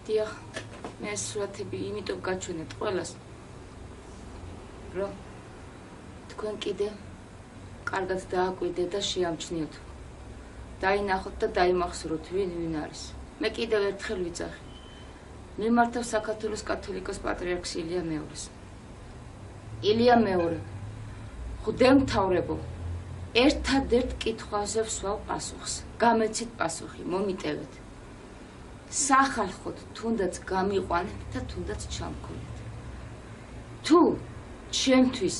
დიახ, მე ეს სურათები იმიტომ გაჩვენეთ ყველას, რომ თქვენ კიდე კარგად დააკვირდეთ და შეამჩნიოთ. დაინახოთ და დაიმახსოვროთ ვინ არის. მე კიდევ ერთხელ ვიძახი. მიმართავ საქართველოს კათოლიკოს პატრიარქს ილია მეორის. ილია მეორე, ღვთემთავრებო, ერთადერთ კითხვაზე ვსვავ პასუხს. გამეცით პასუხი, მომიტევეთ. სახალხოდ თუნდაც გამიყვანეთ და თუნდაც ჩამქონეთ. თუ ჩემთვის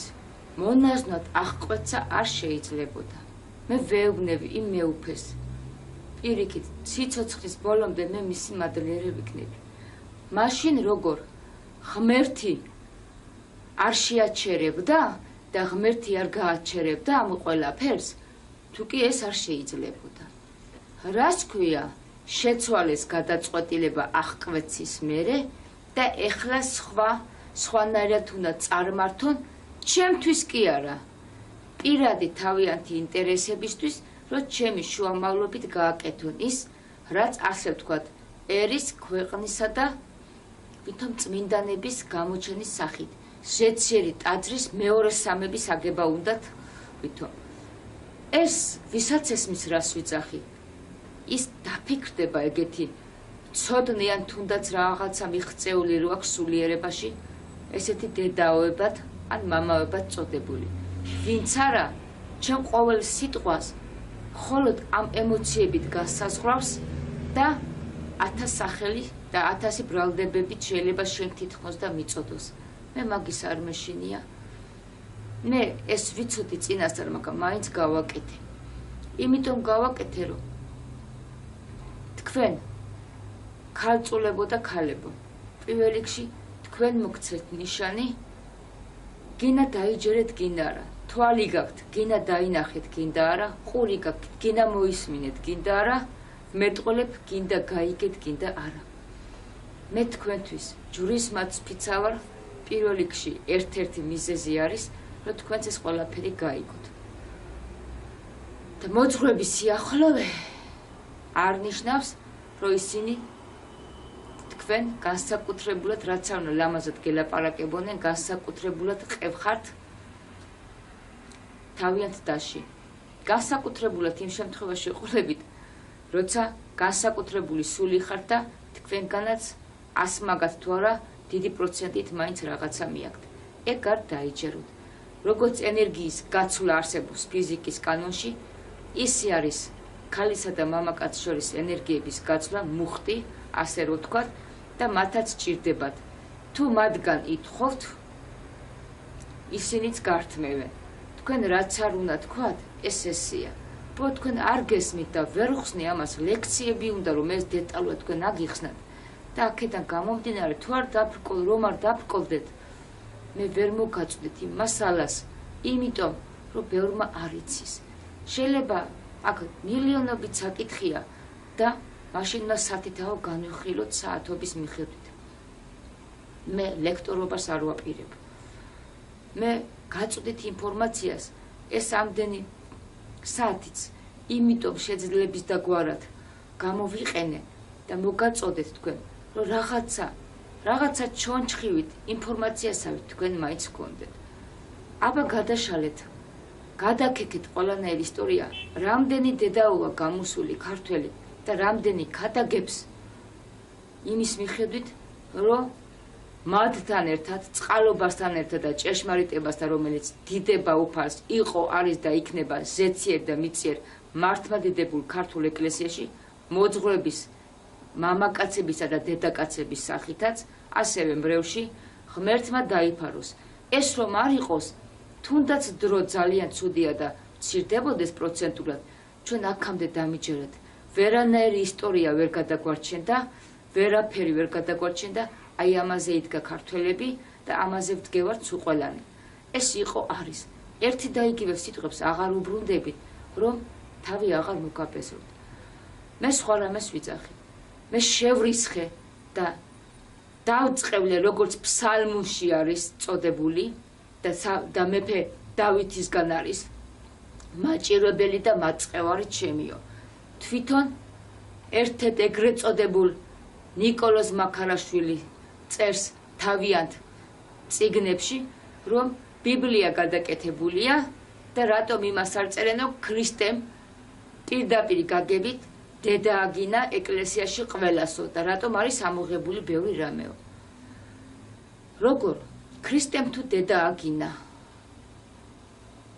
მონაზვნად აღკვეცა არ შეიძლებოდა. მე ვეუბნები იმ მეუფეს. პირიქით, სიცოცხლის ბოლომდე მე მისი მადლიერი ვიქნები. მაშინ როგორ ღმერთი არ შეაჩერებდა და ღმერთი არ გააჩერებდა ამ ყველაფერს, თუ კი ეს არ შეიძლებოდა. რას ქვია შეცვალეს გადაწყვეტილება აღკვეცის მერე და ეხლა სხვანაირად უნდა წარმართონ, ჩემთვის კი არა. პირადი თავიანთი ინტერესებისთვის, რომ ჩემი შუამავლობით გააკეთონ ის, რაც ასე ვთქვათ, ერის, ქვეყნისა და ვითომ წმინდანების გამოჩენის სახით. ზეციერი ტაძრის მეორე სამების აგება უნდათ, ვითომ. ეს ვისაც ესმის რას ვიძახი, ის დაფიქრდება ეგეთი ცოდნიან თუნდაც რაღაცა მიღწეული რო აქვს სულიერებაში, ესეთი დედაოებად ან მამაოებად წოდებული. ვინც არა, ჩემ ყოველ სიტყვას მხოლოდ ამ ემოციებით გასაზღვრავს და 1000 სახელი და 1000 ბრალდებებით შეიძლება შენ თითქოს და მიწოდოს. მე მაგის არ მეშინია. მე ეს ვიცოდი წინასწარ, მაგრამ მაინც გავაკეთე. იმიტომ გავაკეთე, რომ თქვენ ქალწულებო და ქალებო, პირველ რიგში თქვენ მოგცეთ ნიშანი, გინა დაიჯერეთ, გინდა არა. თვალი გაქვთ, გინა დაინახეთ, გინდა არა. ყური გაქვთ, გინა მოისმინეთ, გინდა არა. მეტყოლებ, გინდა გაიგეთ, გინდა არა. მე თქვენთვის ჯვრის მაწფიცა ვარ. პირველ რიგში ერთ-ერთი მიზეზი არის, რომ თქვენც ეს ყველაფერი გაიგოთ. და მოძღვრების სიახლოვე არ ნიშნავს, რომ ისინი თქვენ განსაკუთრებულად რაც არ უნდა ლამაზად გელაპარაკებოდნენ, განსაკუთრებულად ყევხართ თავიანთ დაში. განსაკუთრებულად იმ შემთხვევაში ყოლებით, როცა განსაკუთრებული სული ხართ და თქვენგანაც ასმაგათ თუ არა დიდი პროცენტით მაინც რაღაცა მიაქვთ. ეგ არ დაიჯეროთ. როგორც ენერგიის გაცვლა არსებობს ფიზიკის კანონში, ისე არის ქალისა და მამაკაცის შორის ენერგიების გაცვლა მუხტი, ასე რომ ვთქვათ, და მათაც ჭირდებათ. თუ მათგან ითხოვთ, ისინიც გართმევენ. თქვენ რაც არ უნდა თქვათ, ეს ესეა. უფრო თქვენ არ გესმით და ვერ ხსნი ამას ლექციები უნდა, რომ ეს დეტალურად თქვენ აგიხსნათ. და აქედან გამომდინარე, თუ არ დაფრკოლ, რომ არ დაფრკოლდეთ, მე ვერ მოგაწვდით იმ მასალას, იმიტომ, რომ ბევრმა არ იცის. შეიძლება აქ მილიონობით საკითხია და მაშინ უნდა სათითაო განვიხილოთ საათობის მიხედვით. მე ლექტორობას არ ვაპირებ. მე გაწვდით ინფორმაციას, ეს ამდენი საათიც, იმიტომ შეძლების დაგვარად გამოვიყენე და მოგაწოდეთ თქვენ, რომ რაღაცა ჩონჩხივით ინფორმაციასავით თქვენ მაინც გქონდეთ. აბა გადაშალეთ, გადაკეთეთ ყველანაირი ისტორია, რამდენი დედაოა გამოსული ქართველი და რამდენი ქადაგებს იმის მიხედვით, რომ მათთან ერთად, წყალობასთან ერთად და ჭეშმარიტებასთან, რომელიც დიდება უფალს იყო, არის და იქნება ზეციერ და მიწიერ მართლმადიდებულ ქართულ ეკლესიაში, მოძღვრების მამაკაცებისა და დედაკაცების სახითაც, ასევე მრევლში ღმერთმა დაიფაროს. ეს რომ არ იყოს, თუნდაც დრო ძალიან ცუდია და მცირდებოდეს პროცენტულად, ჩვენ აქამდე დამიჯერეთ. ვერანაირი ისტორია ვერ გადაგვარჩენდა, ვერაფერი ვერ გადაგვარჩენდა, აი ამაზე იდგა ქართველები და ამაზე ვდგევართ სულ ყველანი. ეს იყო არის. ერთი და იგივე სიტყვებს აღარ უბრუნდებით, რომ თავი აღარ მოგაპეზოთ. მე სხვა რამეს ვიძახი. მე შევრისხე და დავწყევლე, როგორც ფსალმუნში არის წოდებული და მეფე დავითისგან არის მაჭირებელი და მაწყევარი ჩემიო. თვითონ ერთ-ერთ ეგრეთ წოდებულ ნიკოლოზ მაქარაშვილი წერს თავიანთ წიგნებში, რომ ბიბლია გადაკეთებულია და რატომ იმას არ წერენო ქრისტემ პირდაპირ გაგებით დედა აგინა ეკლესიაში ყველასო და რატომ არის ამოღებული ბევრი რამეო. როგორ ქრისტემ თუ დედა აგინა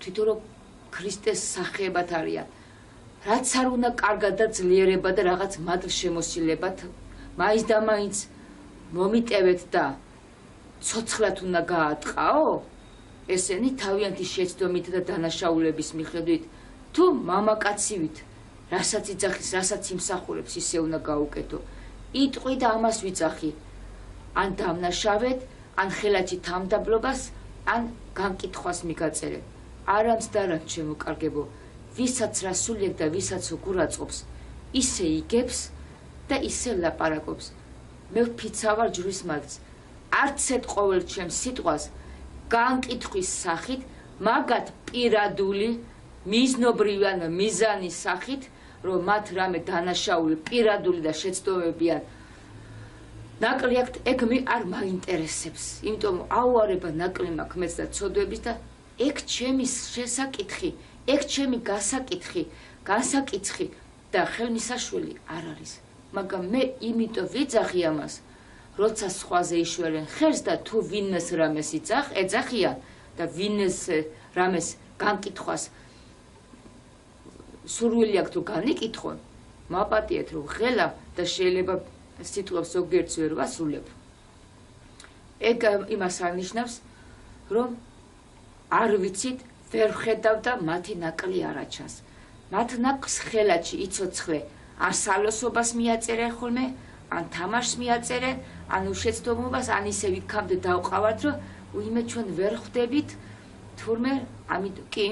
თვითონ რომ ქრისტეს სახეებად არიან, რაც არ უნდა კარგად და ძლიერება და რაღაც მადლ შემოსილებად მაინც და მაინც მომიტევეთ და ცოცხლად უნდა გაატყაო, ესენი თავიანთი შეცდომით და დანაშაულების მიხედვით თუ მამაკაცივით რასაც იძახის, რასაც იმსახურებს, ისე უნდა გაუკეთო. იტყვი და ამას ვიძახი. ან დამნაშავედ, ან ხელაჩი თამდაბლობას, ან განკითხვას მიგაწერე. არამც და რაც შემოკარგებო, ვისაც რა სულიერ და ვისაც უგურაწყობს, ისე იგებს და ისე ლაპარაკობს. მე ვფიცავარ ჯვრის მაგც. არც ეთ ყოველ ჩემს სიტყვას განკითხვის სახით, მაგათ პირადული, მიზნობრივი ან მიზანის სახით, რომ მათ რამე დანაშაული პირადული და შეცდომებიან ნაკლი აქვთ, ეგ მე არ მაინტერესებს. იმიტომ აუარება ნაკლი მაქვს მეც და ცოდვების და ეგ ჩემი შესაკითხი, ეგ ჩემი განსაკითხი და ხელმისაშველი არ არის. მაგრამ მე იმიტომ ვიძახი ამას, როცა სხვაზე იშვერენ ხელს და თუ ვინმეს რამეს ეძახიან და ვინმეს რამეს განკითხვას სურვილი აქვს თუ განიკითხონ, მაპატიეთ რომ ხელა და შეიძლება სიტყვებს ზოგიერთს ვერ ვასრულებ. ეგ იმას არნიშნავს, რომ არ ვიცით, ვერ ვხედავ და მათი ნაკლი არაჩანს. მათ ნაკლს ხელაჩი იცოცხლე, ან სალოსობას მიაწერენ ხოლმე, ან თამაშს მიაწერენ, ან უშეცდომობას, ან ისე ვიქამდე დავყავართ, რომ უიმე ჩვენ ვერ ხვდებით, თურმე ამიტომ კი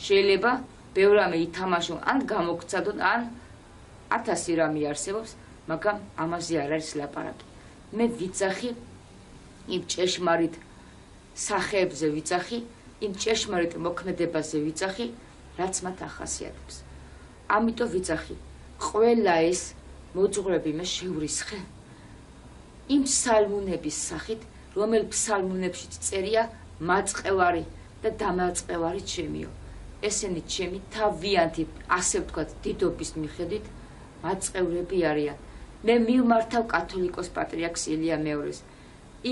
შეიძლება ბევრ რამე ითამაშონ, ან გამოგცადონ, ან 1000 რამე არსებობს, მაგრამ ამაზე არ არის ლაპარაკი. მე ვიძახი იმ ჭეშმარიტ სახეებზე ვიძახი, იმ ჭეშმარიტ მოქმედებაზე ვიძახი, რაც მათ ახასიათებს. ამიტომ ვიძახი, ყველა ეს მოძღვრები მე შევრისხე იმ ფსალმუნების სახით, რომელ ფსალმუნებშიც წერია მაწყევარი და დამაწყევარი ჩემიო. ესენი ჩემი თავიანთი, ასე ვთქვათ, დიდობის მიხედვით მაწყევრები არიან. მე მივმართავ კათოლიკოს პატრიარქს ილია მეორეს.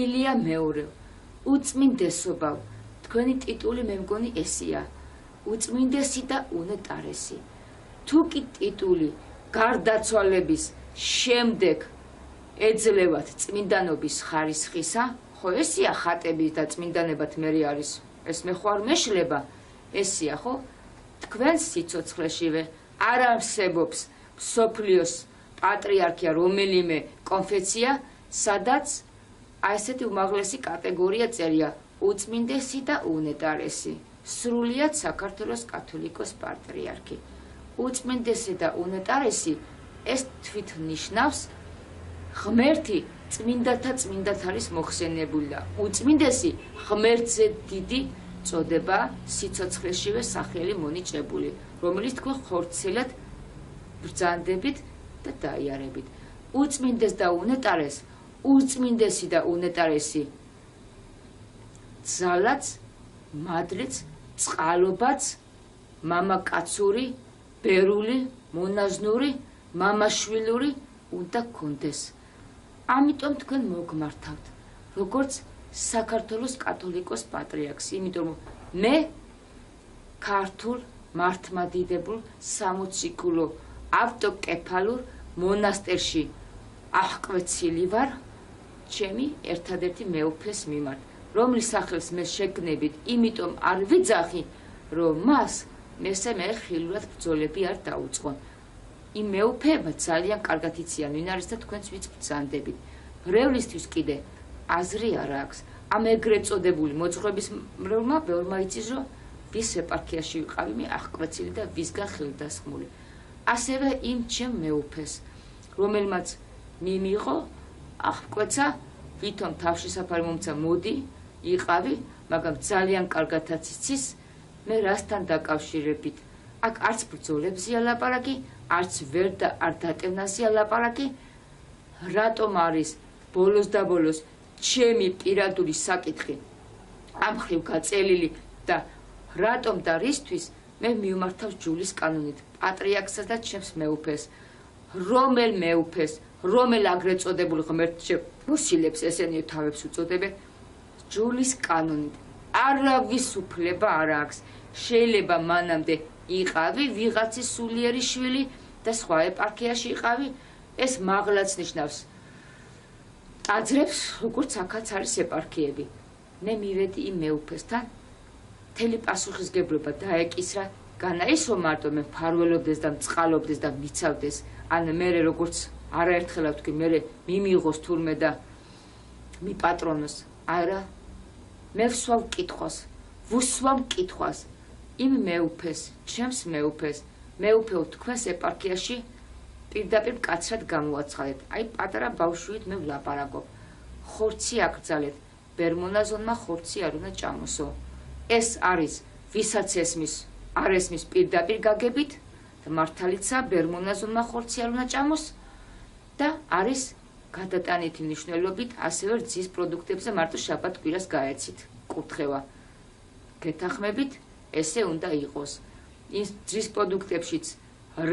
ილია მეორევ, უწმინდესობავ, თქვენი ტიტული მე მგონი ესია, უწმინდესი და უნეტარესი. თუ კი ტიტული გარდაცვალების შემდეგ ეძლევათ წმინდანობის ხარისხისა, ხო ესია ხატები და წმინდანებად მე არის, ეს მე ხო არ მეშლება, ესია ხო? თქვენ სიცოცხლეშივე არ არსებობს მსოფლიოს პატრიარქია რომელიმე კონფესია, სადაც აი ესეთი უმაღლესი კატეგორია წერია უწმინდესი და უნეტარესი. სრულიად საქართველოს კათოლიკოს პატრიარქი. უწმინდესი და უნეტარესი ეს თვით ნიშნავს ღმერთი წმინდათა წმინდად არის მოხსენებული და უწმინდესი ღმერთზე დიდი წოდება სიცოცხლეშივე სახელი მონიჭებული, რომელიც თქვენ ხორცელად ბრძანდებით და დაიარებით. უწმინდეს და უნეტარეს, უწმინდესი და უნეტარესი ძალაც, მადლიც, წყალობაც, მამაკაცური, ბერული, მონაზნური, მამაშვილური უნდა გქონდეს. ამიტომ თქვენ მოგმართავთ, როგორც საქართველოს კათოლიკოს პატრიარქს, იმიტომ რომ მე ქართულ მართლმადიდებულ სამოციქულო ავტოკეფალურ მონასტერში აღკვეცილი ვარ ჩემი ერთადერთი მეუფეს მიმართ, რომლის სახელს მე შეგნებით, იმიტომ არ ვიძახი, რომ მას მესე მე ხილულად ბრძოლები არ დაუწყონ. იმ მეუფეებმა ძალიან კარგად იციან, ვინ არის და თქვენც ვიც ბრძანდებით. მრევლისთვის კიდე აზრი არ აქვს. ამ ეგრეთ წოდებული მოძღვრების მრევლმა ბევრმა იცის, რომ ვის ეპარქიაში ვიყავი მე აღკვეცილი და ვისგან ხელდასხმული. ასევე იმ ჩემ მეუფეს, რომელმაც მიმიღო აღკვეცა, ვითომ თავშესაფარი მომცა მოდი, იყავი, მაგრამ ძალიან კარგადაც იცის, მე რასთან დაკავშირებით. აქ არც ბრძოლებზეა ლაპარაკი, არც ვერ და არ დატევნაზეა ლაპარაკი, რატომ არის ბოლოს და ბოლოს ჩემი პირადული საკითხი ამ ხრივ გაწელილი და რატომ და რისთვის მე მივმართავ ჯულის კანონით პატრიარქსაც და ჩემს მეუფეს რომელ მეუფეს რომელ აგრეთ წოდებულ ღმერთში მოსილებს ესენი თავებს უწოდებენ ჯულის კანონით არავის უფლება არ აქვს შეიძლება მანამდე იყავი ვიღაცის სულიერი შვილი და სხვა ეპარქიაში იყავი ეს მაღლაც ნიშნავს აძრებს როგორც აქაც არის ეპარქიები მე მივედი იმ მეუფესთან მთელი პასუხისგებლობა დაეკისრა განაისო მარტო მე მფარველობდეს და მწყალობდეს და მიცავდეს ან მე როგორც არაერთხელ ვთქვი მე მიმიღოს თურმე და მიპატრონოს არა მე ვსვავ კითხვას ვუსვამ კითხვას იმ მეუფეს ჩემს მეუფეს მეუფეო თქვენს ეპარქიაში პირდაპირ მკაცრად გამოაცხადეთ აი პატარა ბავშვით მე ვლაპარაკობ ხორცი აკრძალეთ ბერმონაზონმა ხორცი არ უნდა ჭამოსო ეს არის ვისაც ესმის არ ესმის პირდაპირ გაგებით და მართალიცაა ბერმონაზონმა ხორცი არ უნდა ჭამოს და არის გადატანითი მნიშვნელობით ასევე რძის პროდუქტებზე მარტო შაბათ-კვირას გაეცით კურთხევა გეთანხმებით ესე უნდა იყოს ის რძის პროდუქტებშიც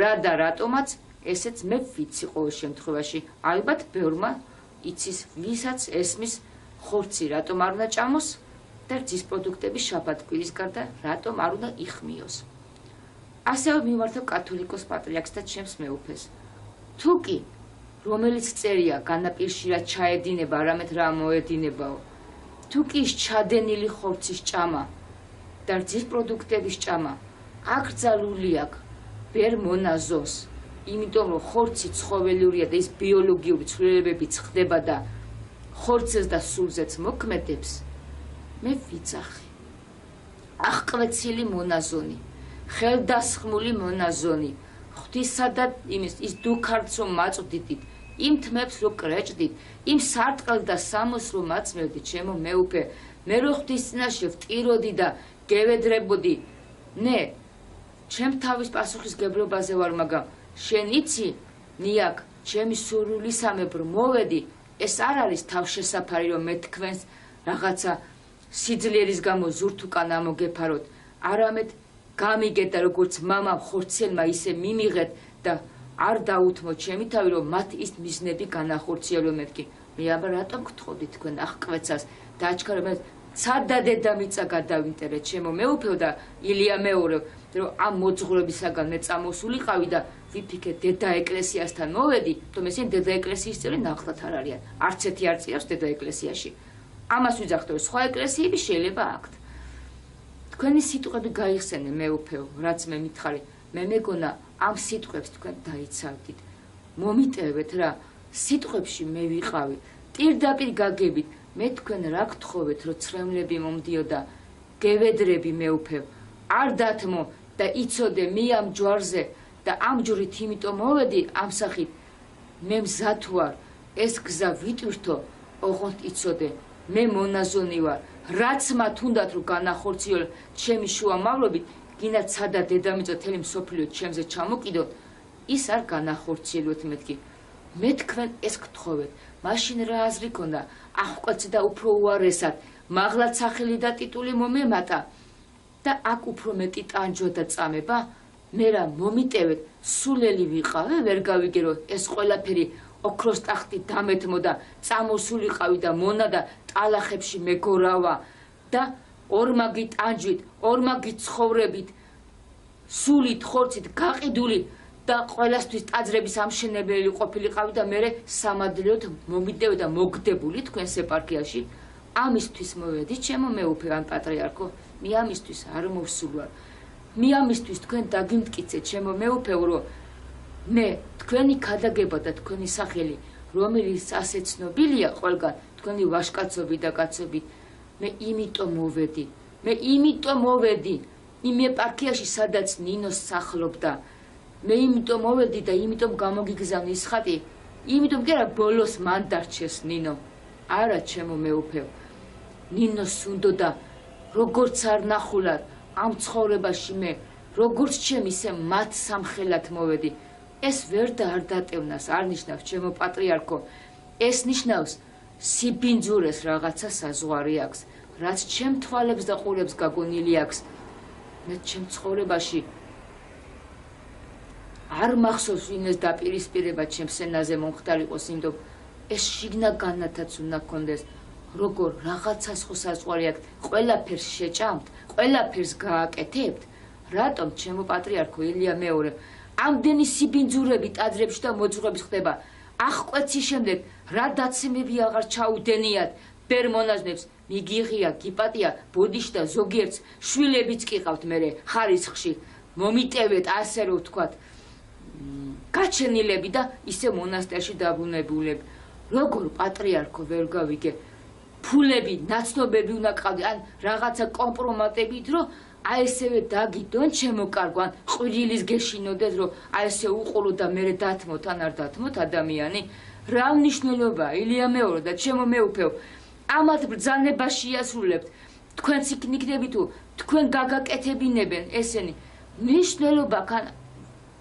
რა და რატომაც ესეც მე ვიცი ყოველ შემთხვევაში ალბათ ბევრმა იცის ვისაც ესმის ხორცი რატომ არ უნდა ჭამოს და რძის პროდუქტები შაბათ-კვირის გარდა რატომ არ უნდა იხმიოს ასევე მიმართავ კათოლიკოს პატრიარქს და ჩემს მეუფეს თუ კი რომელიც წერია განაპირში რა ჩაედინება არამედ რა მოედინებაო თუ კი ის ჩადენილი ხორცის ჭამა და რძის პროდუქტების ჭამა აკრძალული აქვს ბერმონაზოს იმიტომ რომ ხორცი ცხოველურია და ის ბიოლოგიური ცვლილებებიც ხდება და ხორცს და სულზეც მოქმედებს მე ვიცახი აღკვეცილი მონაზონი ხელდასხმული მონაზონი ღვთისა და ის დუქარც რომ მაწვდით იმ თმებს რო კრეჭდით იმ სარტყელ და სამოს რომ მაწმევდით ჩემო მეუფე მე რო ღვთის წინაშე ვტიროდი და გევედრებოდი ნე ჩემ თავის პასუხისგებლობაზე ვარ მაგრამ შენ იცი ნიაკ ჩემი სურვილისამებრ მოვედი ეს არ არის თავშესაფარი რომ მე თქვენს რაღაცა სიძლიერის გამო ზურთ უკან ამოგეფაროთ არამედ გამიგეთ და როგორც მამამ ხორცელმა ისე მიმიღეთ და არ დაუთმო ჩემი თავი რომ მათ ის მიზნები განახორციელო მეთქი მე აბა რატომ გთხოვდი თქვენ აღკვეცას და აჩქარებ ცადა დედამიწა გადავინტერე ჩემო მეუფეო და ილია მეორე რომ ამ მოძღვრებისაგან მე წამოსულიყავი და ვიფიქე დედა ეკლესიასთან მოვედი თუმცა ისინი დედა ეკლესიის წევრი ნახლად არ არიან არც ერთი არ წიავს დედა ეკლესიაში ამას ვიძახთ რომ სხვა ეკლესიები შეიძლება აქვთ თქვენი სიტყვები გაიხსენე მეუფეო რაც მე მითხარი მე მეგონა ამ სიტყვებს თქვენ დაიცავდით მომიტევეთ რა სიტყვებში მე ვიყავი პირდაპირ გაგებით მე თქვენ რა გთხოვეთ რომ ცრემლები მომდიოდა გევედრები მეუფეო არ დათმო და იცოდე მე ამ ჯვარზე და ამ ჯვრით იმიტომ მოვედი ამ სახით მე მზად ვარ ეს გზა ვიტვირთო ოღონდ იცოდე მე მონაზონი ვარ რაც მათ უნდათ რომ განახორციელო ჩემი შუამავლობით გინდა ცადა დედამიწა თელი მსოფლიო ჩემზე ჩამოკიდო ის არ განახორციელოთ მეთქი მე თქვენ ეს გთხოვეთ მაშინ რა აზრი ქონდა აღკვეცი და უფრო უარესად მაღლაც სახელი და ტიტული მომემატა და აქ უფრო მეტი ტანჯვა და წამება მე რა მომიტევეთ სულელი ვიყავე ვერ გავიგე რომ ეს ყველაფერი ოქროს ტახტი დამეთმო და წამოსულიყავი და მონა და ტალახებში მეგორავა და ორმაგი ტანჯვით ორმაგი ცხოვრებით სულით ხორცით გაყიდული და ყველასთვის ტაძრების ამშენებელი ყოფილიყავი და მე სამადლოდ მომიდევ და მოგდებული თქვენს ეპარქიაში ამისთვის მოვედი ჩემო მეუფე ან პატრიარქო მე ამისთვის არ მოვსულ ვარ მე ამისთვის თქვენ დაგიმტკიცეთ ჩემო მეუფეო რომ მე თქვენი ქადაგება და თქვენი სახელი რომელიც ასე ცნობილია ყველგან თქვენი ვაჟკაცობით და კაცობით მე იმიტომ მოვედი იმ ეპარქიაში სადაც ნინოს სახლობდა მე იმიტომ მოვედი და იმიტომ გამოგიგზავნე ის ხატი იმიტომ კი არა ბოლოს მან დარჩეს ნინო არა ჩემო მეუფეო ნინოს უნდოდა როგორც არ ნახულარ ამ ცხოვრებაში მე როგორც ჩემ ისე მათ სამხელად მოვედი ეს ვერ და არ დატევნას, არ ნიშნავს ჩემო პატრიარქო, ეს ნიშნავს სიბინძურეს რაღაცა საზღვარი აქვს, რაც ჩემ თვალებს და ყურებს გაგონილი აქვს. მე ჩემ ცხოვრებაში არ მახსოვს ვინმეს დაპირისპირება ჩემს სცენაზე მომხდარიყოს, იმიტომ ეს შიგნა განათაც უნდა გქონდეს, როგორ რაღაცას ხო საზღვარი აქვს, ყველაფერს შეჭამთ, ყველაფერს გააკეთებთ, რატომ ჩემო პატრიარქო ილია მეორე ამდენი სიბინძურები ტაძრებში და მოძღვრების ხდება, აღკვეცის შემდეგ რა დაცემები აღარ ჩაუდენიათ ბერ მონაზვნებს, მიგიღია, გიპატია, ბოდიში და ზოგიერთს შვილებიც კი ყავთ მერე ხარისხში, მომიტევეთ ასე რომ ვთქვათ, გაჩენილები და ისე მონასტერში დაბრუნებულები. როგორ პატრიარქო ვერ გავიგე, ფულები, ნაცნობები უნდა ყავდე, ან რაღაცა კომპრომატებით, რომ აი ესევე დაგიდონ ჩემო კარგო, ან ყვირილის გეშინოდეთ, რომ აი ესე უყურო და მერე დათმოთ, ან არ დათმოთ ადამიანი. რა მნიშვნელობაა, ილია მეორე და ჩემო მეუფეო, ამათ ბრძანებას შეასრულებთ, თქვენც იქნები თუ თქვენ გაგაკეთებინებენ ესენი. მნიშვნელობა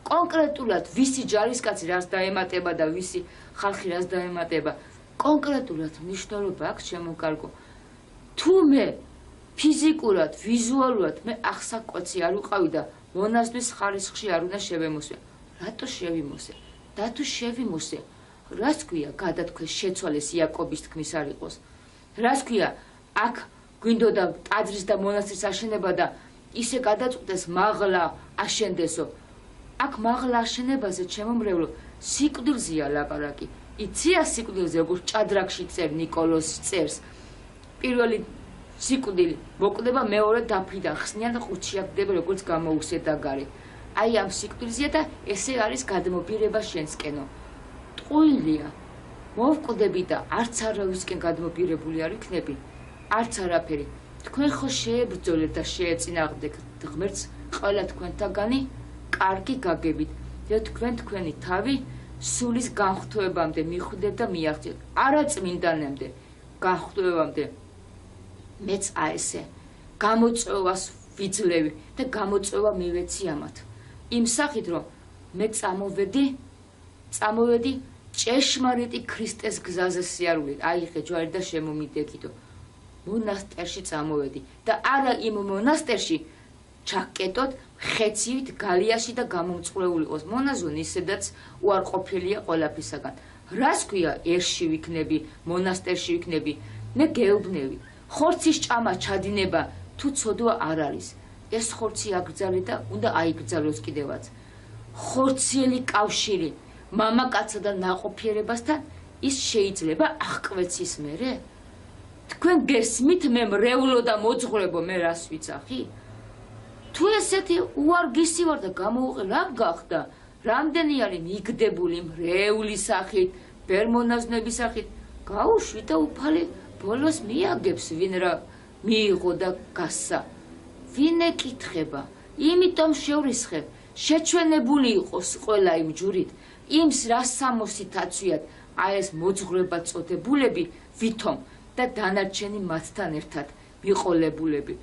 კონკრეტულად ვისი ჯარისკაცი რას დაემატება და ვისი ხალხი რას დაემატება, კონკრეტულად მნიშვნელობა აქვს ჩემო კარგო. თუ მე ფიზიკურად, ვიზუალურად მე ახსაკვეცი არ ვიყავი და მონაზვნის ხარისხში არ უნდა შევემოსვე. რატო შევიმოსე? და თუ შევიმოსე, რას ქვია გადათქვეს შეცვალეს იაკობის თქმის არ იყოს? რას ქვია აქ გვინდოდა ტაძრის და მონასტრის აშენება და ისე გადაწყვეტეს მაღლა აშენდესო. აქ მაღლა აშენებაზე ჩემო მრევლო სიკვდილზეა ლაპარაკი. იცია სიკვდილზე როგორც ჭადრაკში წერ ნიკოლოს წერს. პირველი სიკვდილი მოკვდება, მეორე დაფრიდან ხსნიან და ყუთში აგდება როგორც გამოუსედა გარე. აი ამ სიკვდილზეა და ესე არის გადმობირება შენსკენო. ტყუილია მოვკვდები და არც არავისკენ გადმობირებული არ ვიქნები, არც არაფერი. თქვენ ხო შეებრძოლეთ და შეეწინააღმდეგეთ ღმერთს ყველა თქვენთაგანი კარგი გაგებით და თქვენი თავი სულის განხტვებამდე მიხვდეთ და მიაღწიეთ. არა წმინდანამდე, განხტვებამდე. მეც აესე გამოწვევას ვიძლევი და გამოწვევა მივეცი ამათ. იმ სახით რომ მე წამოვედი ჭეშმარიტი ქრისტეს გზაზე სიარულით, აიღე ჯვარი და შემომიდეკიდო. მონასტერში წამოვედი და არა იმ მონასტერში ჩაკეტოთ ხეცივით გალიაში და გამომწყვლეული იყოს მონაზონი, ისედაც უარყოფილია ყველაფრისაგან. რას ქვია ერში ვიქნები, მონასტერში ვიქნები, მე გეუბნები. ხორცის ჭამა ჩადინება თუ ცოდვა არ არის. ეს ხორცი აკრძალე და უნდა აიგრძალოს კიდევაც. ხორციელი კავშირი მამაკაცსა და ნაყოფიერებასთან ის შეიძლება აღკვეცის მერე? თქვენ გესმით მე მრევლო და მოძღვრებო მე რას ვიცახი? თუ ესეთი უარგისი ვარ და გამოუყე რა გახდა? რამდენი არის მიგდებული მრევლის სახით, ბერმონაზნების სახით, გაუშვი და უფალი ბოლოს მიაგებს ვინ რა მიიღო და გასა. ვინ ეკითხება? იმიტომ შევრისხებ, შეჩვენებული იყოს ყველა იმ ჯვრით, იმ რას სამოსით აწვიათ აი ეს მოძღვრება წოდებულები ვითომ და დანარჩენი მათთან ერთად მიყოლებულები.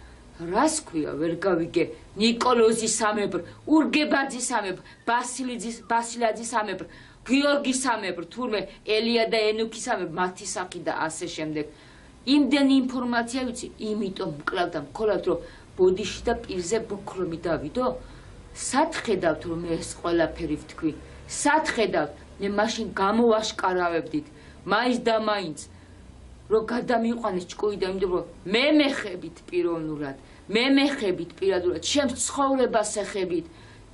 რას ქვია ვერ გავიგე ნიკოლოზის სამებრ, ურგებაძის სამებრ, ბასილაძის სამებრ, გიორგის სამებრ, თურმე ელია და ენუქის სამებრ, მათი სახი და ასე შემდეგ. იმდენი ინფორმაცია ვიცი, იმიტომ მკლავ და მქონავთ რომ ბოდიში და პირზე ბოქრომი დავიდო? სად ხედავთ რომ მე ეს ყველაფერი ვთქვი? სად ხედავთ? მე მაშინ გამოვაშკარავებდით, მაინც და მაინც რომ გადამიყვანეს ჭკუიდან, იმიტომ რომ მე მეხებით პიროვნულად, მე მეხებით პირადულად, ჩემს ცხოვრებას ეხებით,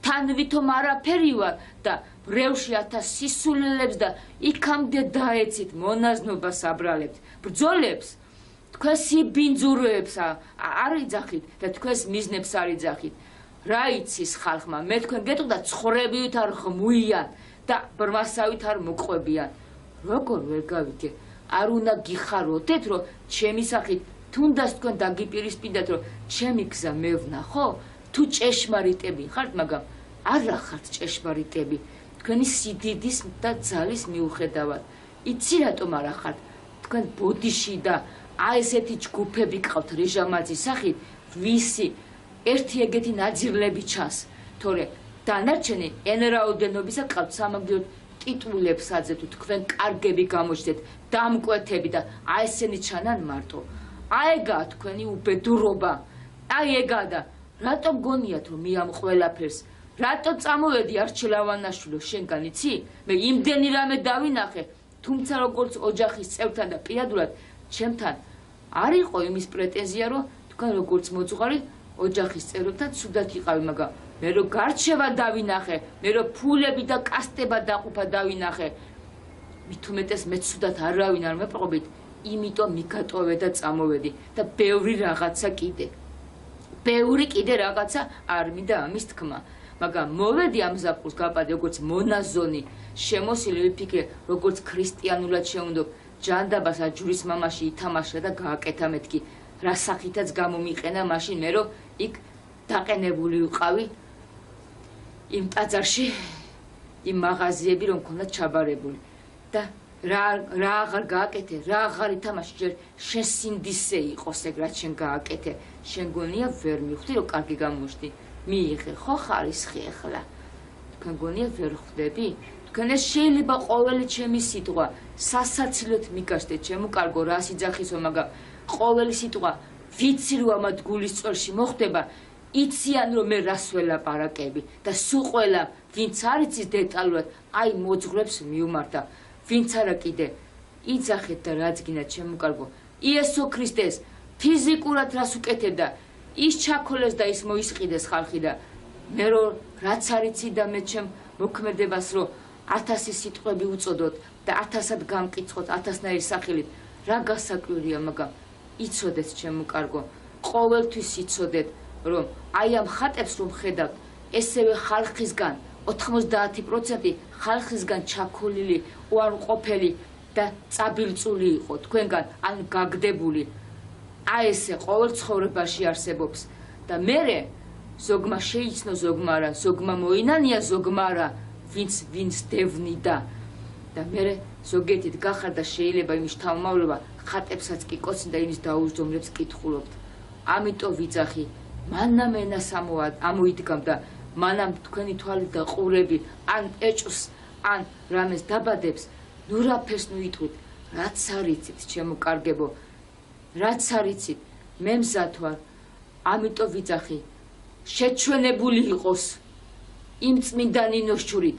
თან ვითომ არაფერი ვარ და ბრევში 1000 სისულელებს და იქამდე დაეცით მონაზნობას აბრალებთ, ბრძოლებს, თქვენ სიბინძუროებს არ იძახით და თქვენს მიზნებს არ იძახით. რა იცის ხალხმა, მე თქვენ გეტყვდა ცხოვრებივით არ ღმუიან და ბრმასავით არ მოყვებიან. როგორ ვერ გავიგე? არ უნდა გიხაროდეთ, რომ ჩემი სახით თუნდაც თქვენ დაგიპირისპირდათ, რომ ჩემი გზა მე ვნახო? თუ ჭეშმარიტები ხართ, მაგრამ არა ხართ ჭეშმარიტები. თქვენი სიდიდის და ძალის მიუხედავად. იცი რატომ არა ხართ? თქვენ ბოდიში და აი ესეთი ჯგუფები გყავთ რეჟამაძის სახით, ვისი ერთი ეგეთი ნაძირლები ჩანს, თორე დანარჩენი ენრაოდენობისა ყავთ სამაგიეროდ ტიტულებს აძეთ თქვენ კარგები გამოჩნდეთ დამკვეთები და აი ესენი ჩანან მარტო აი ეგაა თქვენი უბედურობა აი ეგაა და რატომ გონიათ რომ მე ამ ყველაფერს რატო წამოვედი არჩილავანაშვილო შენგან იცი მე იმდენი რამე დავინახე თუმცა როგორც ოჯახის წევრთან და პირადულად ჩემთან არ იყო იმის პრეტენზია რომ თქვენ როგორც მოძღვარი ოჯახის წევრებთან ცუდად იყავი მაგრამ მე რო გარჩევა დავინახე მე რო ფულები და კასტება დაყופה დავინახე მით უმეტეს მე ცუდად არავინ არ მეპყრობით იმიტომ მიგატოვე და წამოვედი და ბევრი კიდე რაღაცა არ მინდა ამის თქმა მაგრამ მოვედი ამ ზაფხულს გაპადე როგორც მონაზონი შემოსილი ვიფიქრე როგორც ქრისტიანულად შეუნდობ ჯანდაბას აჯურის მამაში ითამაშა და გააკეთა მეთქი რა სახითაც გამომიყენა მაშინ მე რომ იქ დაყენებული ვიყავი იმ ტაძარში იმ მაღაზიები რომ მქონდა ჩაბარებული და რა აღარ გააკეთე რა აღარ ითამაშე ჯერ შენ სინდისე იყოს ეგ რაც შენ გააკეთე შენ გონია ვერ მივხვდი რომ კარგი გამოჩდი მიიღე ხო ხარისხი ახლა თქვენ გონია ვერ ხვდები თქვენ ეს შეიძლება ყოველი ჩემი სიტყვა სასაცილოდ მიგაშდეთ ჩემო კარგო რა სიძახისო მაგრამ ყოველი სიტყვა ვიცი რომ ამათ გულის წვერში მოხდება იციან რომ მე რას ველაპარაკები და სულ ყველა ვინც არ იცის დეტალურად აი მოძღვრებს მიუმართა ვინც არა კიდე იძახეთ და რაც გინდა ჩემო კარგო იესო ქრისტეს ფიზიკურად რას უკეთებდა ის ჩაქოლეს და ის მოისყიდეს ხალხი და მე რომ რაც არ იცი და მე ჩემ მოქმედებას რომ 1000 სიტყვები უწოდოთ და 1000-ად გამკითხოთ 1000-ნაირი სახელით რა გასაკვირია მაგრამ იცოდეთ ჩემო კარგო ყოველთვის იცოდეთ რომ აი ამ ხატებს რომ ხედავთ ესევე ხალხისგან 90% ხალხისგან ჩაქოლილი უარყოფელი და წაბილწული იყო თქვენგან ან გაგდებული აი ესე ყოველ ცხოვრებაში არსებობს და მერე ზოგმა შეიცნო ზოგმა არა ზოგმა მოინანია ზოგმა არა ვინც დევნიდა და მერე ზოგიერთით გახარდა შეიძლება იმის თავმავლობა ხატებსაც კი კოცნი და იმის დაუზომლებს კითხულობთ ამიტომ ვიძახი მანამ ენას ამოიდგამ და მანამ თქვენი თვალი და ყურები ან ეჭვს ან რამეს დაბადებს ნუ რაფერს ნუ იტყვით რაც არ იცით ჩემო კარგებო რაც არ იცით მე მზად ვარ ამიტომ ვიძახი შეჩვენებული იყოს იმ წმინდა ნინოს ჯვრით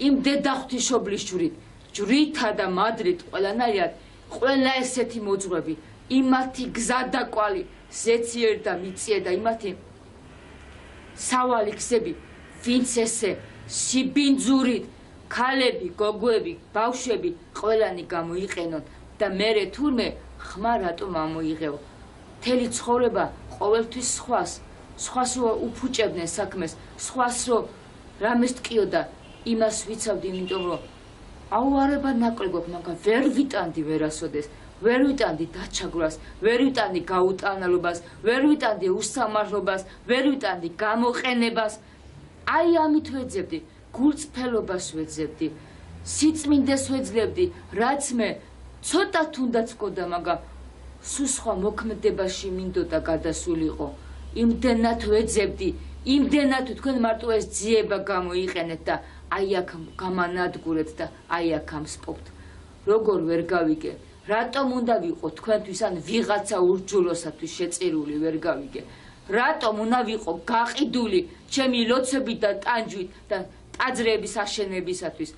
იმ დედა ღვთისმშობლის ჯვრით ჯვრითა და მადლით ყველანაირად ყველა ესეთი მოძღვრები იმათი გზა და კვალი ზეციერ და მიწიე და იმათი სავალი გზები ვინც ესე სიბინძურით ქალები გოგოები ბავშვები ყველანი გამოიყენონ და მერე თურმე ხმა რატომ ამოიღეო მთელი ცხოვრება ყოველთვის სხვას რო უფუჭებდნენ საქმეს სხვას რო რამეს ტკიოდა იმას ვიცავდი იმიტომ რომ აუარება ნაკლებობ მაგრამ ვერ ვიტანდი ვერასოდეს ვერ ვიტანდი დაჩაგვრას ვერ ვიტანდი გაუტანალობას ვერ ვიტანდი უსამართლობას ვერ ვიტანდი გამოყენებას აი ამით ვეძებდი გულწრფელობას ვეძებდი სიწმინდეს ვეძლებდი რაც მე ცოტა თუნდაც გქონდა მაგრამ სულ სხვა მოქმედებაში მინდოდა გადასულიყო იმდენად ვეძებდი იმდენად თქვენ მარტო ეს ძიება გამოიყენეთ და აი აქ გამანადგურეთ და აი აქ ამსპობთ როგორ ვერ გავიგე რატომ უნდა ვიყო თქვენთვის ან ვიღაცა ურჯულოსათვის შეწირული ვერ გავიგე რატომ უნდა ვიყო გაყიდული ჩემი ლოცვებით და ტანჯვით და ტაძრების აშენებისათვის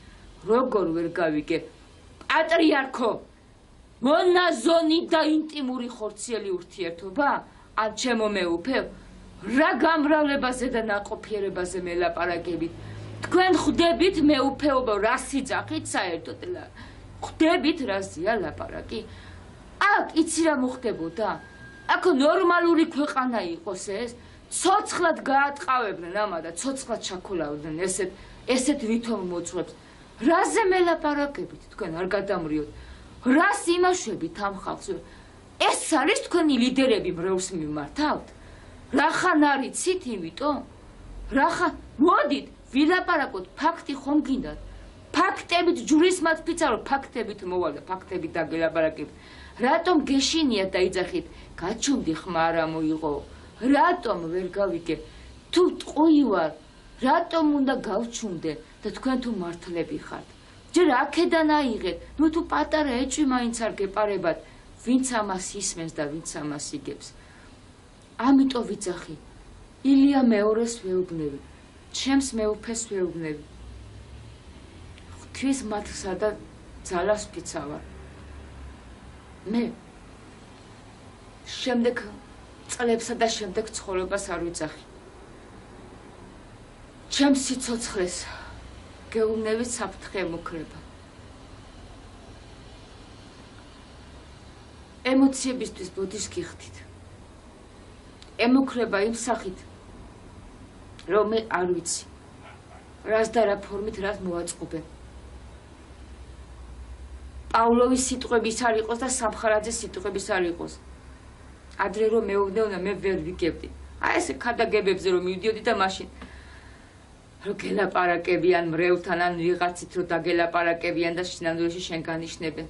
როგორ ვერ გავიგე პატრიარქო მონაზონი და ინტიმური ხორციელი ურთიერთობა ან ჩემო მეუფე რა გამრავლებაზე და ნაყოფიერებაზე მელაპარაკებით თქვენ ხვდებით მეუფეობა რა სიძახით საერთოდ ხვდებით რაზეა ლაპარაკი აქ იცი რა მოხდებოდა აქ ნორმალური ქვეყანა იყოს ეს ცოცხლად გაატყავებდნენ ამა და ცოცხლად ჩაქოლავდნენ ესეთ ვითომ მოძღვრებს რაზე მელაპარაკებით თქვენ არ გადამრიოთ რას იმაშვებით ამ ხალხს ეს არის თქვენი ლიდერები მრევლს მიმართავთ რახან არ იცით იმიტომ რახან მოდით ვილაპარაკოთ ფაქტი ხომ გინდათ ფაქტებით ჯურის მათფიცარო ფაქტებით მოვალ და ფაქტებით დაგელაპარაკებთ რატომ გეშინიათ და იძახით გაჩუმდი ხმა არ ამოიღო რატომ ვერ გავიგე თუ ტყუი ვარ რატომ უნდა გავჩუნდე და თქვენ თუ მართლები ხართ? ჯერ აქედან აიღეთ, ნუ თუ პატარა ეჭვი მაინც არ გეპარებათ, ვინც ამას ისმენს და ვინც ამას იგებს. ამიტომ ვიცახი, ილია მეორეს ვეუბნები, ჩემს მეუფეს ვეუბნები. ღვთის მათსა და ძალას ვფიცავარ. მე შემდეგ წლებსა და შემდეგ ცხოვრებას არ ვიცახი. ჩემს სიცოცხლეს გეუბნებით საფრთხე ემუქრება. ემოციებისთვის ბოდის გიხდით. ემუქრება იმ სახით, რომ მე არ ვიცი, რას და რა ფორმით რას მოვაწყობენ. პავლოვის სიტყვების არ იყოს და სამხარაძის სიტყვების არ იყოს. ადრე რომ მეუბნევნა, მე ვერ ვიგებდი. აი ესე ქადაგებებზე რომ მივდიოდი და მაშინ რომ გელაპარაკებიან მრევლთან ან ვიღაცით რომ დაგელაპარაკებიან და სინამდვილეში შენ განიშნებენ.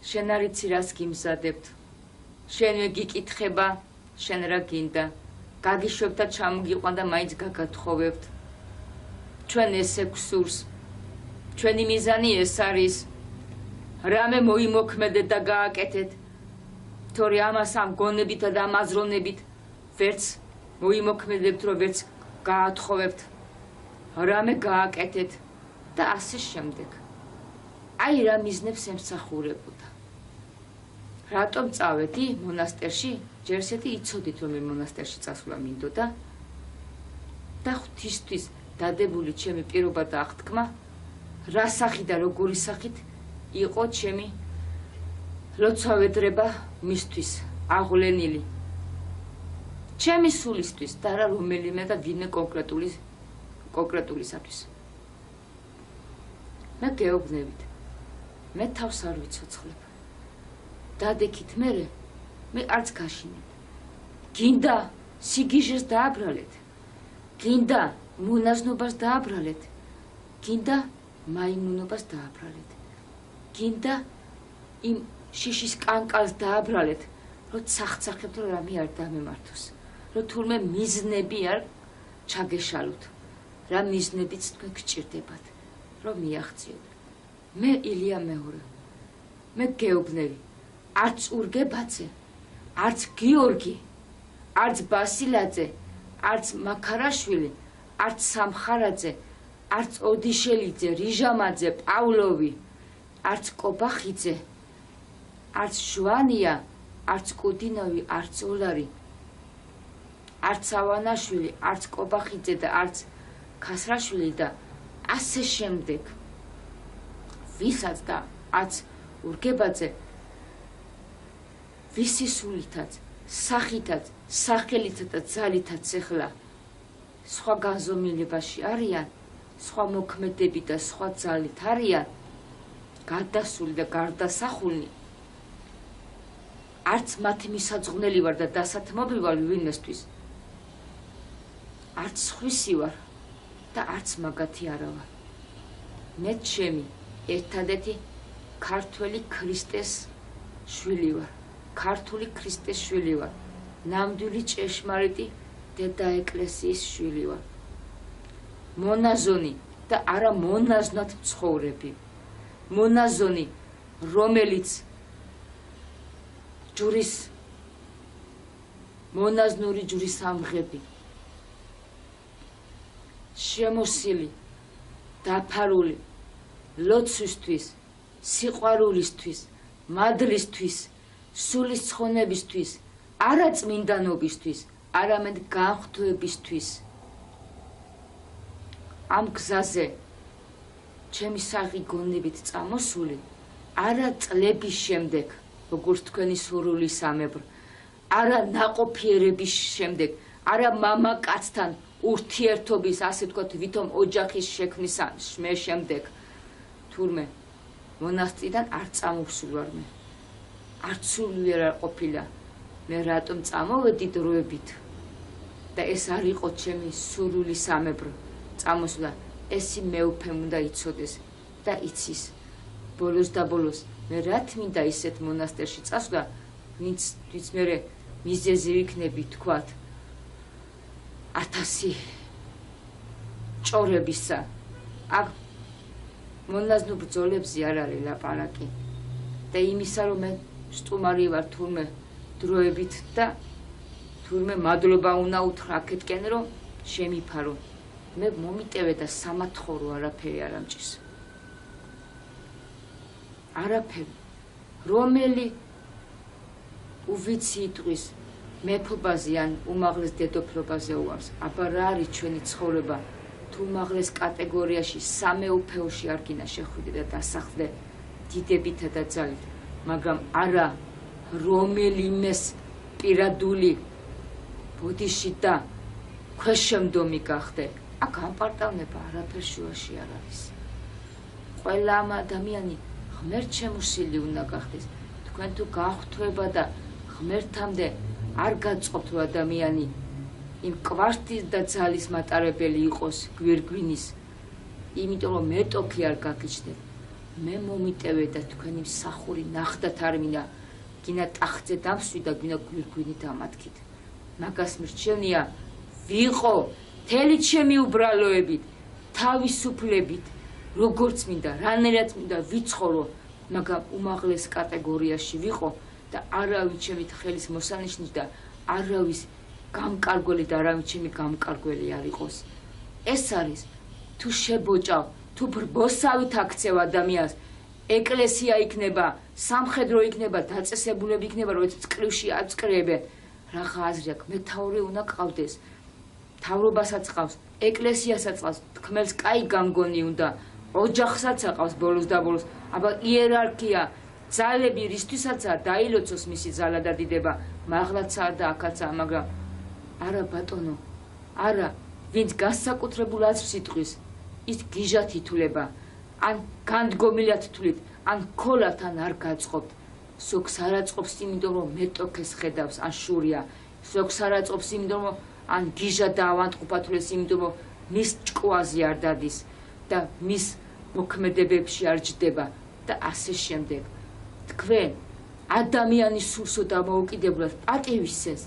შენ არ იცი რას გიმზადებთ. შენვე გიკითხება, შენ რა გინდა. გაგიშვებ და ჩამოგიყვან და მაინც გაგათხოვებთ. ჩვენ ესე გვსურს. ჩვენი მიზანი ეს არის. რამე მოიმოქმედეთ და გააკეთეთ. თორე ამას ამ გონებით და ამ აზროვნებით ვერც მოიმოქმედებთ, რომ ვერც გაათხოვებთ. რამე გააკეთეთ და ასე შემდეგ. აი რა მიზნებს ემსახურებოდა. რატომ წავედი მონასტერში? ჯერ ესეთი იცოდით, რომ მე მონასტერში წასვლა მინდოდა და ღვთისთვის დადებული ჩემი პირობა და აღთქმა, რა სახით და როგორი სახით იყო ჩემი ლოცვა-ვედრება მისთვის აღვლენილი. ჩემი სულისთვის და რა რომელიმე და ვინმე კონკრეტულისათვის. მე გეუბნებით, მე თავს არ ვიცოცხლებ. დადექით მე არც გაშინეთ. გინდა სიგიჟეს დააბრალეთ. გინდა მონაზნობას დააბრალეთ. გინდა მაიმუნობას დააბრალეთ. გინდა იმ შიშის კანკალს დააბრალეთ, რომ ცახცახებთ, რომ რამე არ დამემართოს. რომ თურმე მიზნები არ ჩაგეშალოთ. რა მიზნებიც თქვენ გჭირდებათ, რომ მიაღწიოთ. მე ილია მეორე. მე გეუბნები. არც ურგებაძე, არც გიორგი, არც ბასილაძე, არც მაქარაშვილი, არც სამხარაძე, არც ოდიშელიძე, რიჟამაძე, პავლოვი, არც კობახიძე, არც ჟვანია, არც კუდინოვი, არც ოლარი, არც ავანაშვილი, არც კობახიძე და არც ქასრაშვილი და ასე შემდეგ. ვისაც და არც ურგებაძე ვისი სულითაც, სახითაც, სახელითაც და ძალითაც ეხლა სხვა განზომილებაში არიან, სხვა მოქმედებით და სხვა ძალით არიან, გადასული და გარდასახულნი. არც მათი მისაძღვნელი ვარ და დასათმობი ვარ ვინმესთვის. არც სხვისი ვარ და არც მაგათი არა ვარ. მე ჩემი ერთადერთი ქართველი ქრისტეს შვილი ვარ. ქართული ქრისტეს შვილი ვარ. ნამდვილი ჭეშმარიტი დედა ეკლესიის შვილი ვარ. მონაზონი და არა მონაზვნად მცხოვრები. მონაზონი, რომელიც ჯურის მონაზნური ჯურის ამღები შემოსილი, დაფარული ლოცვისთვის, სიყვარულისთვის, მადლისთვის, სულის ცხონებისთვის, არა წმინდანობისთვის, არამედ განხთვებისთვის. ამ გზაზე ჩემი საღი გონებით წამოსული, არა წლების შემდეგ, როგორც თქვენი სურვილისამებრ, არა ნაყოფიერების შემდეგ, არა მამაკაცთან ურთიერთობის, ასე ვთქვათ, ვითომ ოჯახის შექმნის შემდეგ, თურმე მონასტრიდან არ წამოვსულ ვარ მე. არც სული არ ყოფილა. მე რატომ წამოვედი დროებით და ეს არ იყო ჩემი სურვილისამებრ წამოსვლა. ესი მეუფემ უნდა იცოდეს და იცის. ბოლოს და ბოლოს მე რა თმინდა ისეთ მონასტერში წასვლა, ვინც მე მიზეზი ვიქნები თქვათ, 1000 ჭორებისა. აქ მონაზვნ ბრძოლებზე არ არის ლაპარაკი. და იმისა რომ მე სტუმარი ვარ თურმე დროებით და თურმე მადლობა უნდა უთხრა აქეთკენ რომ შემიფარო. მე მომიტევე და სამათხოვრო არაფერი არ ამჭის. არაფერი. რომელი უვიცი იტყვის მეფობაზე ან უმაღლეს დედოფლობაზე უამს. აბა რა არის ჩვენი ცხოვრება? თუ უმაღლეს კატეგორიაში სამეუფეოში არ გინდა შეხვიდე და დასახლდე დიდებითა და ძალით, მაგრამ არა რომელიმეს პირადული ბოდიში და ქვეშემდომი გახდე. აქ ამპარტავნება არაფერ შუაში არ არის. ყველა ამ ადამიანი ღმერთ შემოსილი უნდა გახდეს. თქვენ თუ გახვდება და ღმერთამდე არ გაწყობთ რომ ადამიანი იმ კვართის და ძალის მატარებელი იყოს გვირგვინის, იმიტომ რომ მეტოქი არ გაგიჩნდეთ. მე მომიტევე და თქვენი მსახური ნახდათ არ მინდა, გინდა ტახტზე დამსვი და გინდა გვირგვინი დამადგით. მაგას მირჩევნია ვიყო მთელი ჩემი უბრალოებით, თავისუფლებით, როგორც მინდა, რანაირად მინდა ვიცხოვრო, მაგრამ უმაღლეს კატეგორიაში ვიყო და არავის ჩემი ხელის მოსანიშნი და არავის გამკარგველი და არავის ჩემი გამკარგველი არ იყოს. ეს არის თუ შებოჭავ, თუ ბრბოსავით აქცევ ადამიანს, ეკლესია იქნება, სამხედრო იქნება, დაწესებულები იქნება, რომელიც წკრივში აწკრიებენ. რაღა აზრი აქვს, მეთაური უნდა ყავდეს. თავრობასაც ყავს, ეკლესიასაც ყავს, თქმელს კაი გამგონი უნდა, ოჯახსაც აყავს ბოლოს და ბოლოს. აბა იერარქია, ძალები რისთვისაცაა დაილოცოს მისი ძალა და დიდება, მაღლაცაა და აქაცაა, მაგრამ არა ბატონო, არა, ვინც განსაკუთრებულ აზრს იტყვის, ის გიჟად ითვლება, ან განდგომილად თვლით, ან ქოლად ან არ გაწყობთ. ზოგს არ აწყობს იმიტომ რომ მეტოქეს ხედავს, ან შურია, ზოგს არ აწყობს იმიტომ რომ ან გიჟა დაავადყოფა თუ ეს იმიტომ რომ მის ჭკუაზე არ დადის და მის მოქმედებებში არ ჯდება და ასე შემდეგ. თქვენ ადამიანის სულსო დამოუკიდებლად პატივისცემს,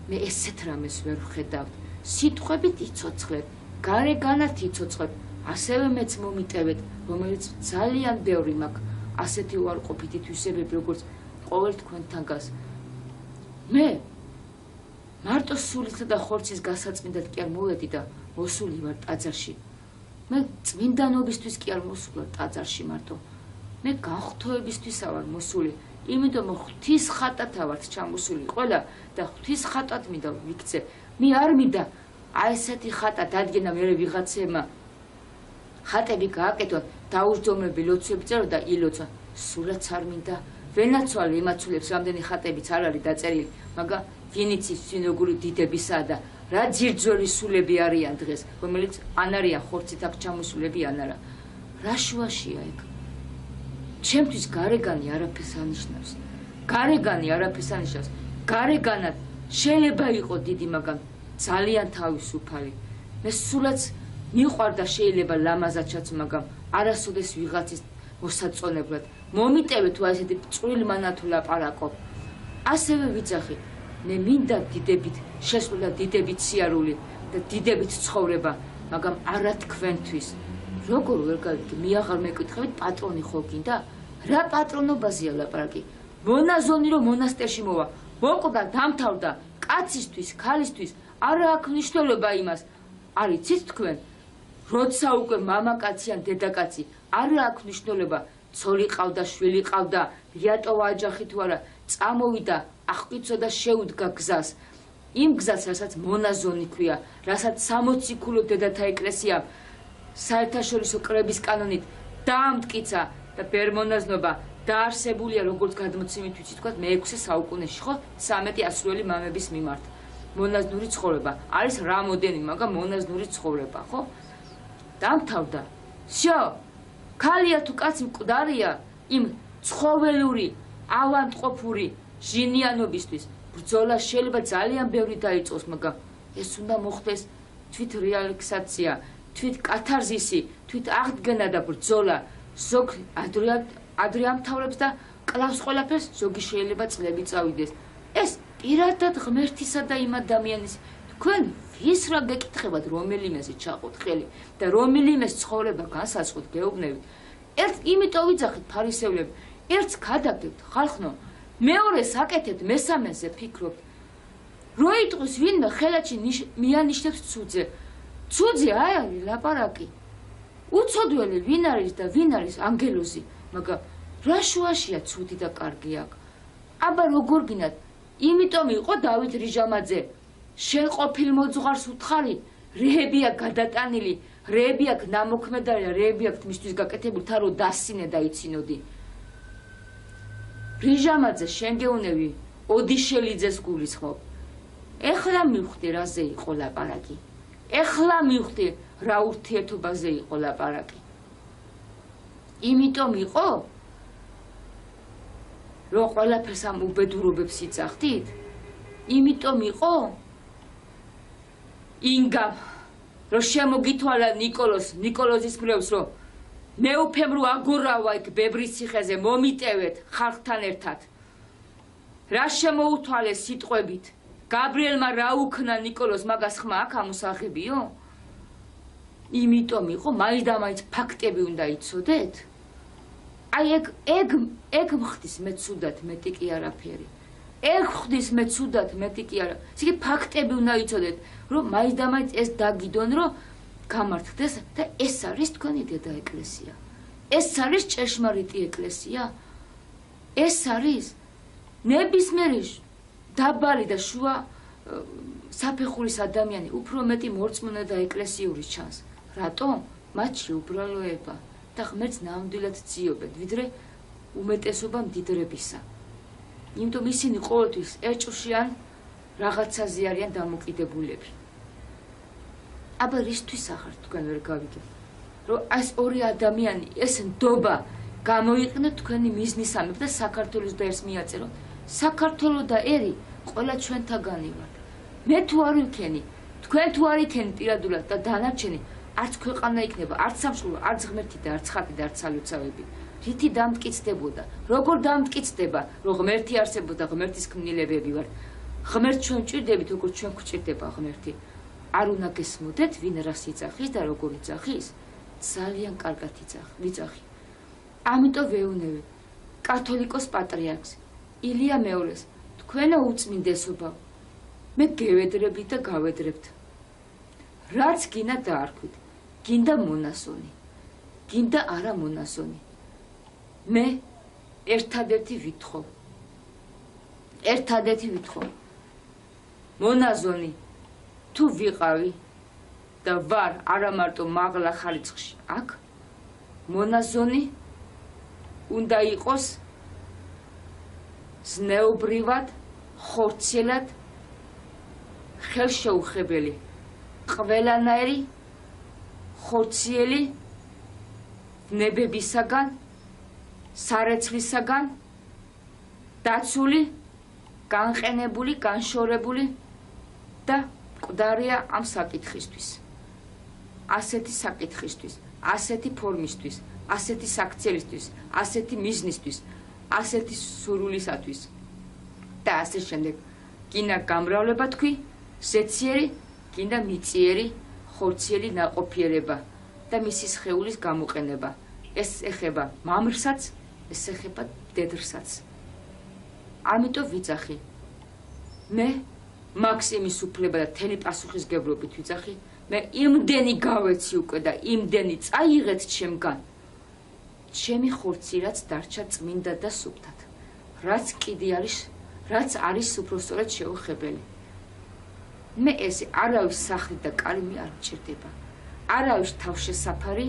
მე ესეთ რამეს ვერ ვხედავთ. სიტყვებით იცოცხლეთ, გარეგანად იცოცხლეთ, ასევე მეც მომიტევეთ, რომელიც ძალიან ბევრი მაქვს ასეთი უარყოფითი თვისებები, როგორც ყოველ თქვენთან გას. მე მარტო სულითა და ხორცის გასაწმინდად კი არ მოვედი და მოსული ვარ ტაძარში. მე წმინდანობისთვის კი არ მოსულა ტაძარში მარტო. მე განხთოებისთვისა ვარ მოსული, იმიტომ რომ ღვთის ხატათა ვართ ჩამოსული ყველა და ღვთის ხატად მინდა ვიქცე. მე არ მინდა აი ესეთი ხატა დადგენა მერე ვიღაცემა ხატები გააკეთოთ, დაუსჯომები ლოცვები წერო და ილოცვა. სულაც არ მინდა. ვენაცვალე იმაცულებს რამდენი ხატებიც არ არის დაწერილი, მაგრამ ვინიც ის სინოგური დიდებისა და რა ძირძველი სულები არიან დღეს, რომელიც ან არიან ხორცით აქ ჩამოსულები ან არა. რა შუაშია ეგ? ჩემთვის გარეგანი არაფერს ანიშნავს. გარეგანი არაფერს ანიშნავს. გარეგანად შეიძლება იყო დიდი, მაგრამ ძალიან თავისუფალი. მე სულაც მიყვარდა შეიძლება ლამაზაჩაც, მაგრამ არასოდეს ვიღაცის მოსაწონებლად. მომიტევე თუ ასეთი წვრილმანა თუ ლაპარაკობ. ასევე ვიცახი, მე მინდა დიდებით შესვლა, დიდებით სიარული და დიდებით ცხოვრება, მაგრამ არა თქვენთვის. როგორ ვერ გავიგე, მე აღარ მეკითხებით პატრონი ხო გინდა? რა პატრონობაზეა ლაპარაკი? მონაზონი რომ მონასტერში მოვა, მოკვდა, დამთავრდა, კაცისთვის, ქალისთვის, არა აქვს მნიშვნელობა იმას. არ იცით თქვენ? როცა უკვე მამაკაცი ან დედაკაცი, არა აქვს მნიშვნელობა, ცოლი ყავდა, შვილი ყავდა, რატოვა აჯახი თუ არა, წამოვიდა, აღკვიცოდა, შეუდგა გზას. იმ გზას, რასაც მონაზონი ქვია, რასაც 60 ქულო დედათა ეკლესია საერთაშორისო კრების კანონით დაამტკიცა და ბერმონაზნობა დაარსებულია როგორც გადმოცემით ვიცით თქვა მე-6 საუკუნეში, ხო? 13 ასურელი მამების მიმართ. მონაზნური ცხოვრება არის რამოდენი, მაგრამ მონაზნური ცხოვრება, ხო? დამთავრდა. всё, ქალია თუ კაცი მკვდარია იმ ცხოველური, ავადმყოფური ჟინიანობისთვის. ბრძოლა შეიძლება ძალიან ბევრი დაიწყოს, მაგრამ ეს უნდა მოხდეს თვით რეალიზაცია, თვით კათარზისი, თვით აღდგენა და ბრძოლა. ზოგ ადრე ამთავრებს და კლავს ყველაფერს, ზოგი შეიძლება წლები წავიდეს. ეს პირადად ღმერთისა და იმ ადამიანის თუ თქვენ ვის რა გეკითხებათ რომელიმეზე ჩაყოთ ხელი და რომელიმეს ცხოვრება განსაზღვროთ გეუბნებით. ერთ იმიტომ ვიძახით ფარისევლები, ერთს გადაგდებთ ხალხნო, მეორეს აკეთებთ, მესამეზე ფიქრობთ. რო იტყვის ვინმე ხელათში მიანიშნებს ცუძე. ცუძე აი არის ლაპარაკი. უცოდველი ვინ არის და ვინ არის ანგელოზი, მაგრამ რა შუაშია ცუდი და კარგი აქ? აბა როგორ გინდათ? იმიტომ იყო დავით რიჟამაძე შენ ყოფილ მოძღვარს უთხარი, რეები აქ გადატანილი, რეები აქ ნამოქმედარი და რეები აქ მისთვის გაკეთებული თა რო დასინე და იცინოდი. რიჟამაძე შენ გეუნები ოდიშელიძეს გულისხმობ. ეხლა მივხვდი რაზე იყო ლაპარაკი. ეხლა მივხვდი რა ურთიერთობაზე იყო ლაპარაკი. იმიტომ იყო რომ ყველაფერს ამ უბედურობებს იწახდით? იმიტომ იყო ინგამ რომ შემოგითვალა ნიკოლოზის მრევლს რომ მეუფემ რო აგორავა იქ ბებრის ციხეზე მომიტევეთ ხალხთან ერთად. რა შემოუთვალეს სიტყვებით? გაბრიელმა რა უქნა ნიკოლოზს მაგას ხმა აქ ამოსაღებიო? იმიტომ იყო მაინდამაინც ფაქტები უნდა იცოდეთ? აი ეგ მხდის მე ცუდად მეტი კი არაფერი. ეგ ხდის მე ცუდად მეტი კი არა. ისე ფაქტები უნდა იცოდეთ, რომ მაინდამაინც ეს დაგიდონ, რომ გამართდეს და ეს არის თქვენი დედა ეკლესია. ეს არის ჭეშმარიტი ეკლესია. ეს არის ნებისმიერი დაბალი და შუა საფეხურის ადამიანი უფრო მეტი მორწმუნე და ეკლესიური ჩანს. რატომ? მათში უბრალოება და ღმერთს ნამდვილად ძიობენ, ვიდრე უმეტესობა მდიდრებისა. იმიტომ ისინი ყოველთვის ერჭუშიან რაღაცაზე არიან დამოკიდებულები. აბა რისთვის ახარ თქვენ ვერ გავიგებთ, რომ ეს ორი ადამიანი ეს ნდობა გამოიყენოთ თქვენი მიზნისამებრ და საქართველოს და ერთს მიაწეროთ. საქართველო და ერი ყველა ჩვენთაგანი ვართ. მე თუ არ ვიქენი, თქვენ თუ არ იქენი პირადულად და დანარჩენი არც ქვეყანა იქნება, არც სამშობლო, არც ღმერთი და არც ხატი და არც სალოცავები. რითი დამტკიცდებოდა? როგორ დამტკიცდება, რომ ღმერთი არსებობდა, ღმერთის ქმნილებები ვართ. ღმერთს ჩვენ ვჭირდებით, როგორც ჩვენ გვჭირდება ღმერთი. არ უნდა გესმოდეთ, ვინ რას იცახის და როგორ იცახის? ძალიან კარგად ვიძახი. ამიტომ ვეუნები კათოლიკოს პატრიარქს, ილია მეორეს, თქვენო უწმინდესობა. მე გევედრებით და გავედრებთ. რაც გინდა დაარქვით, გინდა მონაზონი, გინდა არა მონაზონი. მე ერთადერთი ვითხოვ. მონაზონი თუ ვიყავი და ვარ არა მარტო მაღლა ხარიცხში აქ, მონაზონი უნდა იყოს ზნეობრივად, ხორციელად, ხელშეუხებელი, ყველანაირი, ხორციელი, ნებებისაგან, სარეცლისაგან, დაცული, განყენებული, განშორებული და მკვდარია ამ საკითხისთვის. ასეთი საკითხისთვის, ასეთი ფორმისთვის, ასეთი საქციელისთვის, ასეთი მიზნისთვის, ასეთი სურვილისათვის და ასე შემდეგ. გინდა გამრავლება თქვი, ზეციერი, გინდა მიწიერი, ხორციელი ნაყოფიერება და მისი სხეულის გამოყენება. ეს ეხება მამრსაც, ეს ეხება დედრსაც. ამიტომ ვიძახი. მე მაქსიმის უფლება და თელი პასუხისგებლობით ვიძახი. მე იმდენი გავეცი უკვე და იმდენი წაიღეთ ჩემგან. ჩემი ხორცი რაც დარჩა წმინდა და სუფთად. რაც კიდე არის, რაც არის უпроსტორად შეუხებელი. მე ესე არავის სახლი და კალიმი არ მჭირდება. არავის თავშესაფარი,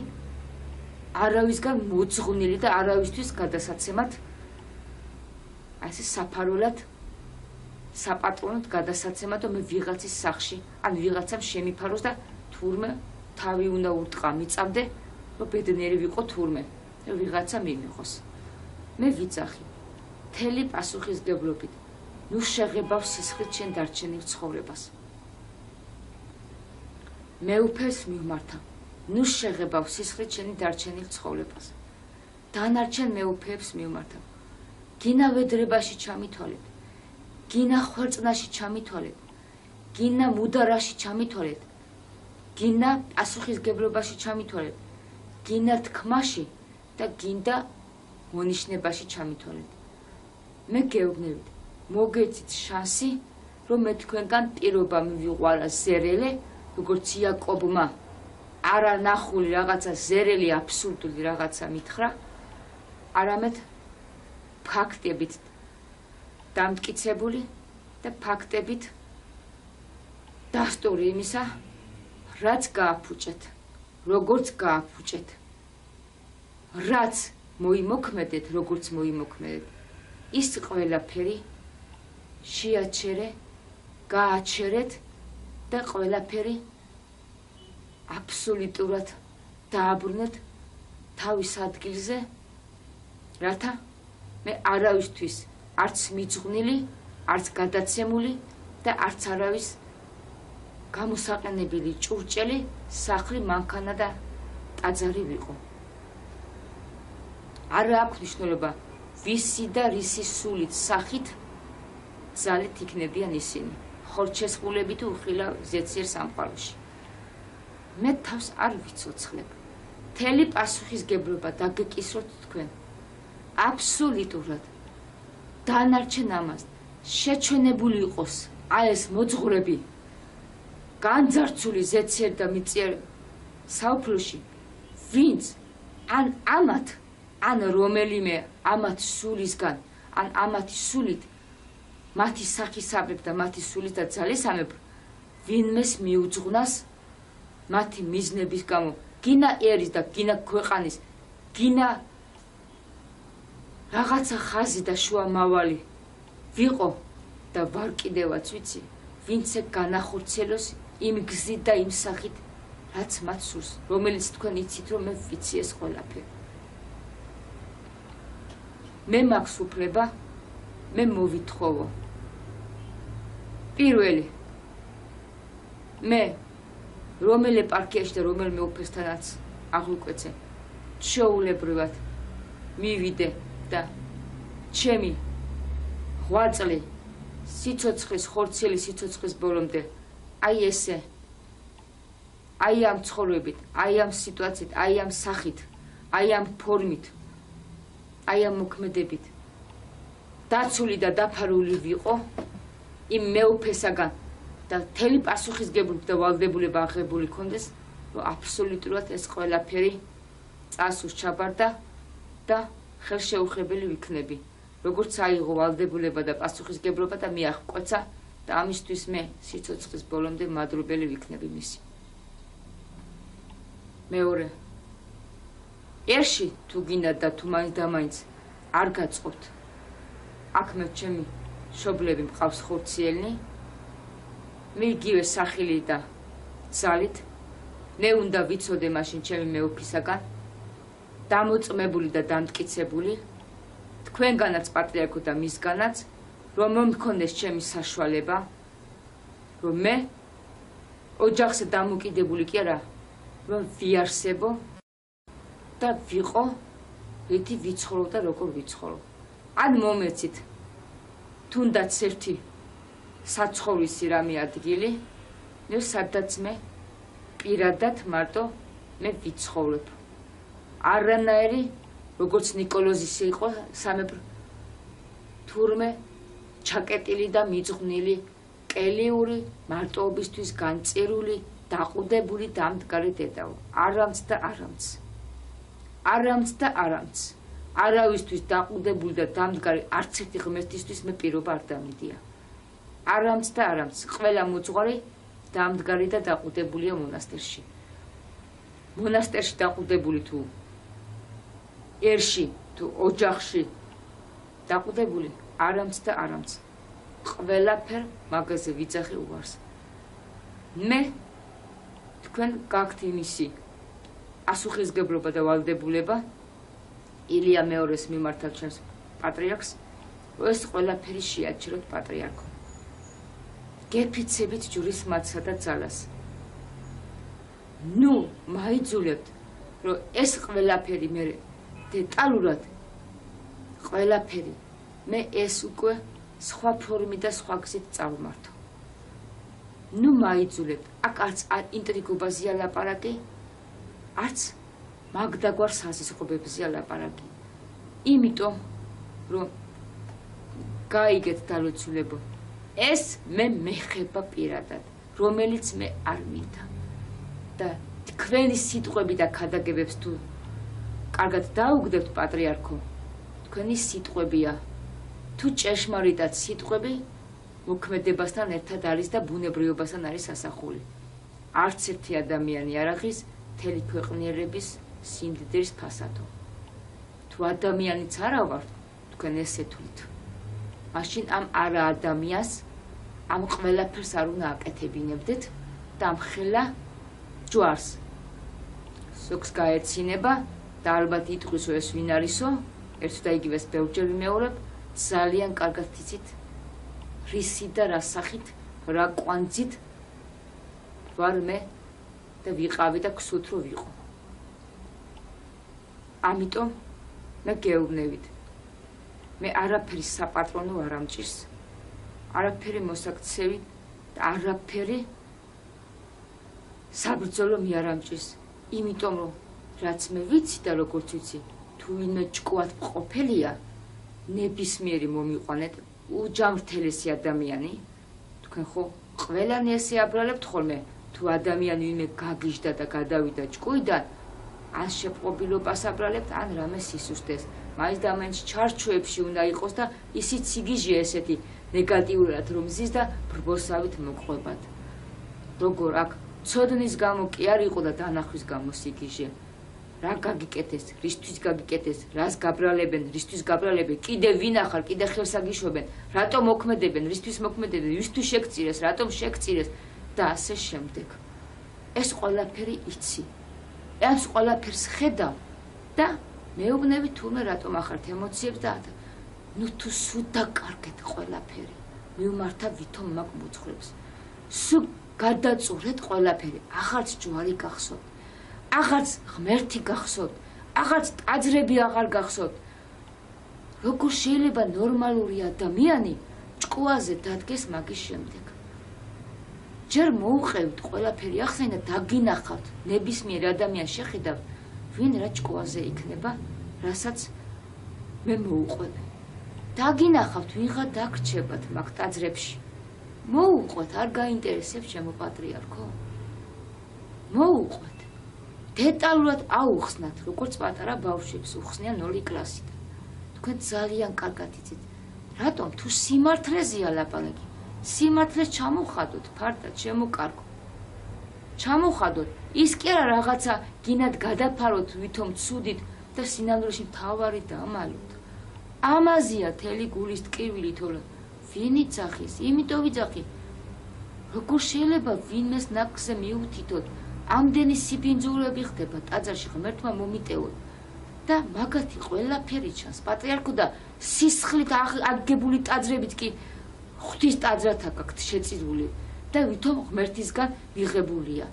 არავისგან მოძღვნილი და არავისთვის გადასაცემად ასე საფარულად, საპატრონოდ გადასაცემად და მე ვიღაცის სახლში, ან ვიღაცამ შემიფაროს და თურმე თავი უნდა უტყა მიწამდე, რომ ბედნიერი ვიყო თურმე, ვიღაცა მიმიღოს. მე ვიძახი, თელი პასუხისგებლობით, ნუ შეღებავს სისხლით შენ დარჩენილ ცხოვრებას. მეუფეს მივმართა, ნუ შეღებავს სისხლით შენი დარჩენილ ცხოვრებას. დანარჩენ მეუფეებს მივმართა. გინა ვედრებაში ჩამითვალეთ, გინა ხვერწნაში ჩამითვალეთ, გინდა მუდარაში ჩამითვალეთ, გინდა პასუხისგებლობაში ჩამითვალეთ, გინდა თქმაში და გინდა მონიშნებაში ჩამითვალეთ. მე გეუბნებით, მოგეცით შანსი, რომ მე თქვენგან პირობა მივიყვარა ზერელე, როგორც იაკობმა არანახული რაღაცა ზერელი აბსურდული რაღაცა მითხრა, არამედ ფაქტებით დამტკიცებული და ფაქტებით დასტური იმისა, რაც გააფუჭეთ, როგორც გააფუჭეთ, რაც მოიმოქმედეთ, როგორც მოიმოქმედეთ, ის ყველაფერი შეაჩერე, გააჩერეთ და ყველაფერი აბსოლუტურად დააბრუნეთ თავის ადგილზე, რათა მე არავისთვის არც მიძღვნილი, არც გადაცემული და არც არავის გამოსაყენებელი ჭურჭელი, სახლი, მანქანა და ტაძარი ვიყო. არა აქვს მნიშვნელობა, ვისი და რისი სულით, სახით ძალით იქნებიან ისინი, ხორჩესყულები თუ უხილავ ზეციერ სამყაროში. მე თავს არ ვიცოცხლებ. მთელი პასუხისგებლობა დაგეკისროთ თქვენ. აბსოლუტურად დანარჩენ ამას შეჩვენებული იყოს აი ეს მოძღვრები განძარცული ზეციერ და მიწიერ საუფლოში, ვინც ან ამათ, ან რომელიმე ამათ სულისგან, ან ამათი სულით, მათი სახისამებრ და მათი სულის და ძალისამებრ ვინმეს მიუძღვნას მათი მიზნების გამო, გინა ერის და გინა ქვეყანის, გინა რაღაცა ხაზი და შუამავალი ვიყო და ვარ კიდევაც ვიცი, ვინც განახორციელოს იმ გზით და იმ სახით, რაც მათ სურს, რომელიც თქვენ იცით, რომ მე ვიცი ეს ყველაფერი. მე მაქვს უფლება, მე მოვითხოვო. პირველი, მე რომელ ეპარქიაში და რომელ მეუფესთანაც აღვიკვეცე, ჩვეულებრივად მივიდე და ჩემი ღვაწლი სიცოცხლის, ხორციელი სიცოცხლის ბოლომდე, აი ესე, აი ამ ცხოვრებით, აი ამ სიტუაციით, აი ამ სახით, აი ამ ფორმით, აი ამ მოქმედებით დაცული და დაფარული ვიყო იმ მეუფესაგან და მთელი პასუხისგებლობა და ვალდებულება აღებული ქონდეს, რომ აბსოლუტურად ეს ყველაფერი წასულს ჩაბარდა და ხელშეუხებელი ვიქნები. როგორც აიღო ვალდებულება და პასუხისგებლობა და მიაღკვეცა და ამისთვის მე სიცოცხლის ბოლომდე მადლობელი ვიქნები მისი. მეორე, ერში თუ გინდათ და თუ მაინც და მაინც არ გაწყობთ, აქ მე ჩემი მშობლები მყავს ხორციელნი, მე იგივე სახილი და ძალით, მე უნდა ვიცოდე მაშინ ჩემი მეუფისაგან, დამოწმებული და დამტკიცებული, თქვენგანაც პატრიარქო და მისგანაც, რომ მომქონდეს ჩემი საშუალება, რომ მე ოჯახზე დამოკიდებული კი არა, რომ ვიარსებო და ვიყო, რითი ვიცხოვრო და როგორ ვიცხოვრო. ან მომეცით, თუნდაც ერთი საცხოვრისი რამე ადგილი, სადაც მე პირადად მარტო მე ვიცხოვრებ. არანაირი, როგორც ნიკოლოზის იყო სამებრ, თურმე ჩაკეტილი და მიძღვნილი, კელიური, მარტოობისთვის განწირული, დაყუდებული დამდგარი დედაო. არამც და არამც. არამც და არამც. არავისთვის დაყუდებული და დამდგარი არც ერთი ღმერთისთვის მე პირობა არ დამიდია. არამც და არამც. ყველა მოძღვარი დამდგარი და დაყუდებულია მონასტერში. მონასტერში დაყუდებული თუ ერში თუ ოჯახში დაყუდებული არამც და არამც. ყველაფერ მაგაზე ვიძახი უარს. მე თქვენ გაქვთ იმისი პასუხისგებლობა და ვალდებულება ილია მეორეს მიმართა ჩვენს პატრიარქს, რომ ეს ყველაფერი შეაჩეროთ პატრიარქო. გეფიცებით ჯურის მათსა და ძალას. ნუ მაიძულებთ, რომ ეს ყველაფერი მე დეტალურად ყველაფერი მე ეს უკვე სხვა ფორმით და სხვა გზით წავმართო. ნუ მაიძულებთ, აქ არც ინტრიგობაზეა ლაპარაკი, არც მაგდაგვარ საზისხობებზეა ლაპარაკი. იმიტომ, რომ გაიგეთ დალოცულებო, ეს მე მეხება პირადად, რომელიც მე არ მინდა. და თქვენი სიტყვები და ქადაგებებს თუ კარგად დაუგდებთ პატრიარქო, თქვენი სიტყვებია. თუ ჭეშმარიტად სიტყვები მოქმედებასთან ერთად არის და ბუნებრიობასთან არის ასახული. არც ერთი ადამიანი არ აღის მთელი ქვეყნიერების სიმდიდრის ფასადო. თუ ადამიანიც არა ვართ, თქვენ ესე თვლით. მაშინ ამ არა ადამიანს ამ ყველაფერს არ უნდა აკეთებინებდეთ და ამ ხელა ჯვარს სოქს გაეცინება და ალბათ იტყვისო ეს ვინ არისო, ერთ და იგივეს ბევრჯერ ვიმეორებ, ძალიან კარგად იცით რისი და რა სახით, რა კვანძით ვარ მე და ვიყავი და გსურთ რომ ვიყო. ამიტომ მე გეუბნებით. მე არაფერი საპატრონო არ ამჭირს, არაფერი მოსაქცევი და არაფერი საბრძოლო მე არ ამჭირს, იმიტომ რომ რაც მე ვიცი და როგორც ვიცი, თუ ვინმე ჭკუად ყოფილია, ნებისმიერი მომიყვანეთ უჯამრთელესი ადამიანი, თქვენ ხო ყველანი ესე აბრალებთ ხოლმე, თუ ადამიანი ვინმე გაგიჟდა და გადავიდა ჭკუიდან, ან შეპყრობილობას აბრალებთ, ან რამე სისუსტეს. მაინც და მაინც ჩარჩოებში უნდა იყოს და ისიც სიგიჟეა ესეთი ნეგატიურად რომ ზის და ბრბოსავით მოყვებათ. როგორ აქ ცოდნის გამო კი არ იყო და დანახვის გამო სიგიჟე. რა გაგიკეთეს, რისთვის გაგიკეთეს, რას გაბრალებენ, რისთვის გაბრალებენ, კიდე ვინ ახარ, კიდე ხელს აგიშვებენ, რატომ მოქმედებენ, რისთვის მოქმედებენ, ვისთვის შეგწირეს, რატომ შეგწირეს და ასე შემდეგ. ეს ყველაფერი იცი. ეს ყველაფერს ხედავ და მეუბნები თურმე რატომ ახართ ემოციებს და ნუ თუ სულ დაკარგეთ ყველაფერი, მივმართა ვითომ მაგ მოძღვრებს. სულ გადაწურეთ ყველაფერი, აღარც ჯვარი გახსოვთ, აღარც ღმერთი გახსოვთ, აღარც ტაძრები აღარ გახსოვთ. როგორ შეიძლება ნორმალური ადამიანი ჭკუაზე დადგეს მაგის შემდეგ? ჯერ მოუყევთ ყველაფერი ახსენა და დაგინახავთ, ნებისმიერ ადამიანს შეხედავთ, ვინ რა ჭკუაზე იქნება, რასაც მე მოუყვებ. დაგინახავთ, ვიღა დაგრჩებათ მაგ ტაძრებში. მოუყვეთ, არ გაინტერესებს ჩემო პატრიარქო? მოუყვეთ. დეტალურად აუხსნათ, როგორც პატარა ბავშვებს უხსნიან 0 კლასიდან. თქვენ ძალიან კარგად იცით, რატომ თუ სიმართლეზეა ლაპარაკი, სიმართლეს ჩამოვხადოთ, ფარდად შემოკარგო. ჩამოვხადოთ, ის კი არა რაღაცა გინად გადაფაროთ ვითომ ცუდით და სინამდვილეში მთავარი დამალოთ. ამაზეა თელი გულის ტკივილი, თორე ვინ იცახის, იმიტომ ვიძახი. როგორ შეიძლება ვინმეს ნაკზე მიუთითოთ, ამდენი სიბინძურები ხდება ტაძარში ღმერთმა მომიტევოთ და მაგათი ყველაფერი ჩანს პატრიარქო და სისხლით აგებული ტაძრებით კი ღვთის ტაძრად აქ შეწირული და ვითომ ღმერთისგან მიღებულია.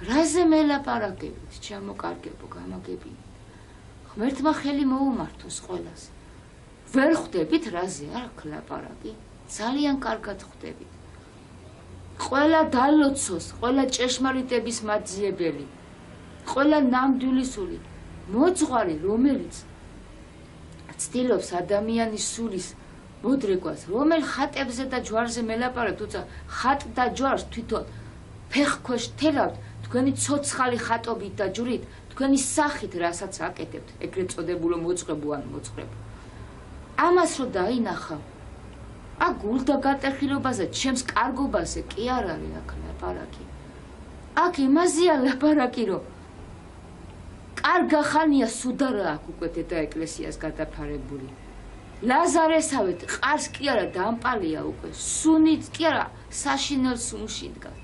რაზე მელაპარაკებით, ჩემო გამაგებინე. ღმერთმა ხელი მოუმართოს ყველას. ვერ ხვდებით რაზე აქ ლაპარაკი? ძალიან კარგად ხვდებით. ყველა დალოცოს, ყველა ჭეშმარიტების მაძიებელი, ყველა ნამდვილი სული, მოძღვარი, რომელიც ცდილობს ადამიანის სულის მოდრეგვას, რომელ ხატებზე და ჯვარზე მელაპარაკებთ, თუმცა ხატ და ჯვარს თვითონ ფეხქვეშ თელავთ, თქვენი ცოცხალი ხატობით და ჯვრით, თქვენი სახით, რასაც აკეთებთ, ეგრეთ წოდებულო მოძღვრებო ან მოძღვრებო. ამას რო დაინახავ, აქ გულდა გატეხილობაზე, ჩემს კარგობაზე კი არ არის აქ ლაპარაკი. აქ იმაზეა ლაპარაკი, რომ კარგა ხანია სუდარა აქ უკვე დედა ეკლესიას გადაფარებული. ლაზარესავეთ ყარს კი არა დამპალია უკვე, სუნით კი არა საშინელ სუნში დგას.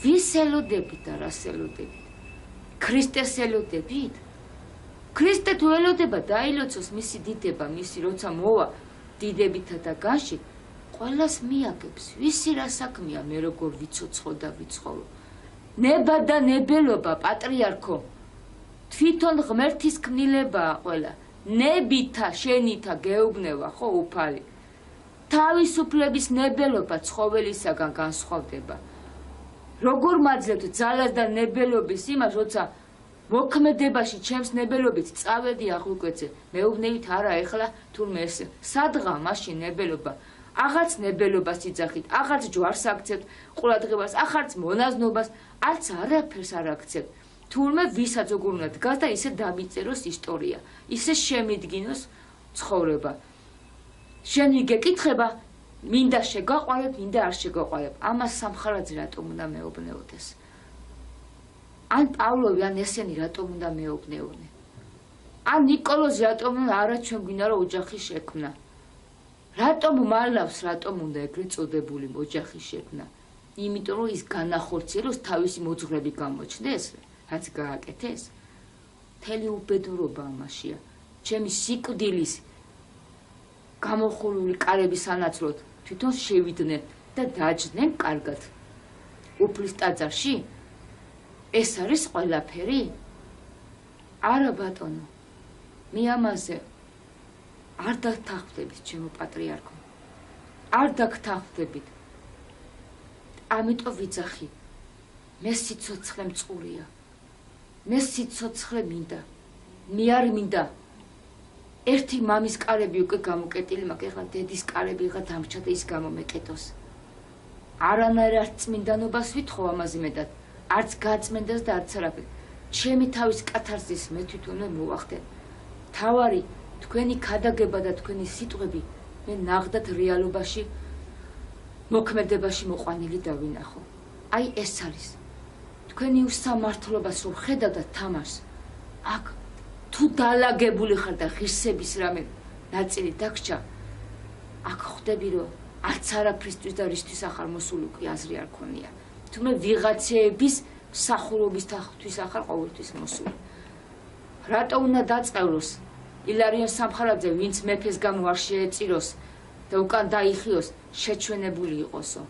ვის ელოდებით და რას ელოდებით? ქრისტეს ელოდებით? ქრისტე თუ ელოდება დაილოცოს მისი დიდება, მისი როცა მოვა დიდებითა და განში, ყველას მიაგებს, ვისი რა საქმეა მე როგორ ვიცოცხლო და ვიცხოვრო. ნება და ნებელობა, პატრიარქო, თვითონ ღმერთის ქმნილებაა ყველა. ნებითა, შენითა გეუბნება, ხო უფალი. თავისუფლების ნებელობა ცხოველისაგან განსხვავდება. როგორ მაძლევთ ძალას და ნებელობის იმას, როცა მოქმედებაში ჩემს ნებელობით წავედი აღვიკვეცე, მეუბნებით არა ეხლა თურმე ეს სადღა მაშინ ნებელობა, აღარც ნებელობას იძახით, აღარც ჯვარს აქცევთ, ყურადღებას, აღარც მონაზნობას, არც არაფერს არ აქცევთ. თურმე ვისაც როგორ უნდა დგას და ისე დამიწეროს ისტორია, ისე შემიდგინოს ცხოვრება. შენი გეკითხება, მინდა შეგაყვარებ, მინდა არ შეგაყვარებ. ამას სამხარაძე რატომ უნდა მეუბნეოდეს? ან პავლოვი, ან ესენი რატომ უნდა მეუბნეოდნენ? ან ნიკოლოზი რატომ უნდა არა ჩვენ გვინდა რომ ოჯახი შექმნა? რატომ მალავს, რატომ უნდა ეგრეთ წოდებული ოჯახი შექმნა? იმიტომ რომ ის განახორციელოს თავისი მოძღვრები გამოჩნდეს, რაც გააკეთეს. მთელი უბედურობა ამაშია. ჩემი სიკვდილის გამოხურული კარების სანაცვლოდ თვითონ შევიდნენ და დაჯდნენ კარგად. უფლის ტაძარში? ეს არის ყველაფერი? არა ბატონო, მე ამაზე არ დაგთანხმდებით, ჩემო პატრიარქო. არ დაგთანხმდებით. ამიტომ ვიძახი, მე სიცოცხლე მწყურია. მე სიცოცხლე მინდა. მე არ მინდა. ერთი მამის კარები უკვე გამოკეტილი მაქვს, ეხლა დედის კარები ეხლა დამრჩა და ის გამომეკეტოს. არანაირ არც წმინდანობას ვითხოვ ამაზე მეტად, არც გაწმენდას და არც არაფერ. ჩემი თავის კათარსის მე თვითონვე მოვახდენ. თავარი თქვენი ქადაგება და თქვენი სიტყვები მე ნახდათ რეალობაში მოქმედებაში მოყვანილი დავინახო. აი ეს არის. თქვენი უსამართლობას რომ ხედავდათ თამარს, აქ თუ დალაგებული ხარ და ღირსების რამე ნაწილი დაგჭა, აქ ხვდები რომ არც არაფრისთვის და რისთვის ახარ მოსული უკვე აზრი არ ქონია. თუმე ვიღაცეების მსახურობის თვის ახარ ყოველთვის მოსული. რატო უნდა დაწყევროს ილარიონ სამხარაძე, ვინც მეფეს გამო არ შეეწიროს და უკან დაიხიოს, შეჩვენებული იყოსო?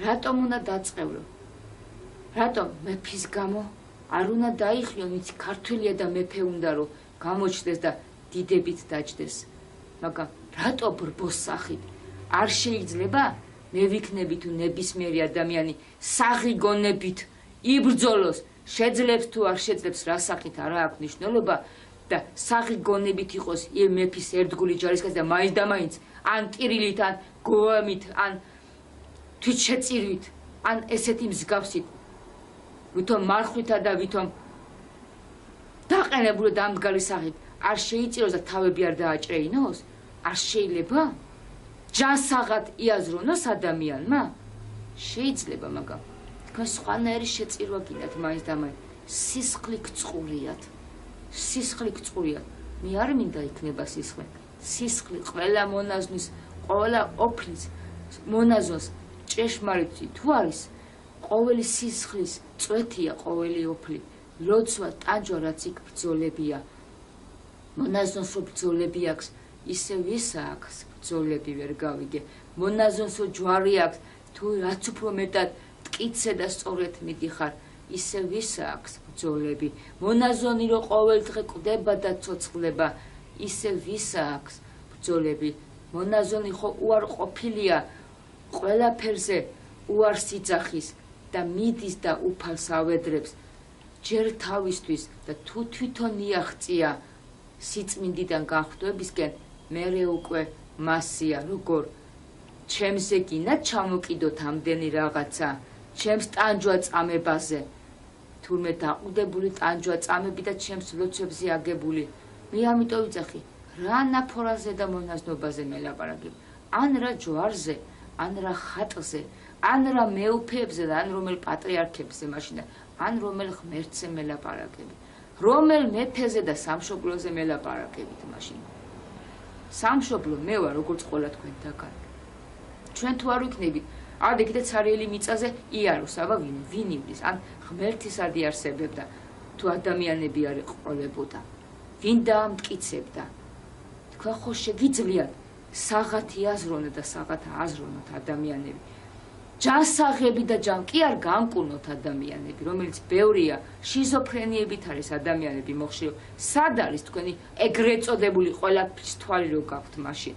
რატომ უნდა დაწყევრო? რატომ მეფის გამო არ უნდა დაიხიო, ვინც ქართველია და მეფე უნდა რომ გამოჩნდეს და დიდებით დაჯდეს? მაგრამ რატო ბრბოს სახით? არ შეიძლება მე ვიქნები თუ ნებისმიერი ადამიანი საღი გონებით იბრძოლოს, შეძლებს თუ არ შეძლებს, რა სახით არა აქვს მნიშვნელობა და საღი გონებით იყოს მეფის ერთგული ჯარისკაცი და მაინც და მაინც ან ტირილით, ან გოამით, ან თვითშეწირვით, ან ესეთი მსგავსით, ვითომ მარხვითა და ვითომ დაყენებული და ამდგარი სახით არ შეიწიროს და თავები არ დააჭრეინოს? არ შეიძლება? ჯანსაღად იაზრონოს ადამიანმა? შეიძლება, მაგრამ თქვენ სხვანაირი შეწირვა გინდათ მაინც და მაინც. სისხლი გწყურიათ. სისხლი გწყურიათ. მე არ მინდა იქნება სისხლი. სისხლი ყველა მონაზნის, ყველა ოფლის მონაზონს ჭეშმარიტი თუ არის, ყოველი სისხლის წვეთია ყოველი ოფლი. ლოცვა, ტანჯვა, რაც იქ ბრძოლებია. მონაზონს რო ბრძოლები აქვს, ისე ვისა აქვს ბრძოლები ვერ გავიგე. მონაზონს რო ჯვარი აქვს, თუ რაც უფრო მეტად მტკიცე და სწორედ მიდიხარ, ისე ვისა აქვს ბრძოლები. მონაზონი რო ყოველდღე კვდება და ცოცხლება, ისე ვისა აქვს ბრძოლები. მონაზონი ხო უარყოფილია ყველაფერზე, უარს იძახის და მიდის და უფალს ავედრებს ჯერ თავისთვის და თუ თვითონ იაღწია სიწმინდიდან განხვდებისკენ, მერე უკვე მასია, როგორ ჩემზე გინდა ჩამოკიდოთ ამდენი რაღაცა, ჩემს ტანჯვა წამებაზე, თურმე დაყუდებული ტანჯვა წამები და ჩემს ლოცვებზე აგებული. მე ამიტომ ვიძახი, რა ნაფორაზე და მონაზნობაზე მელაპარაკებ, ან რა ჯვარზე, ან რა ხატზე, ან რა მეუფეებზე და ან რომელ პატრიარქებზე მაშინ და ან რომელ ღმერთზე მელაპარაკები, რომელ მეფეზე და სამშობლოზე მელაპარაკებით მაშინ. სამშობლო მე ვარ, როგორც ყველა თქვენთაგან. ჩვენ თუ არ ვიქნებით, ადე კიდე ცარიელი მიწაზე იაროს, აბა ვინ ივლის, ან ღმერთის ადიარსებებდა, თუ ადამიანები არ ეყოლებოდა, ვინ დაამტკიცებდა. თქვენ ხო შეგიძლიათ საღათ იაზრონოთ და საღათ ააზრონოთ ადამიანები. ჯანსაღები და ჯან კი არ განკურნოთ ადამიანები, რომელიც ბევრია, შიზოფრენიებით არის ადამიანები მოხშირო. სად არის თქვენი ეგრეთ წოდებული ყველაფრის თვალი რო გაქვთ მაშინ?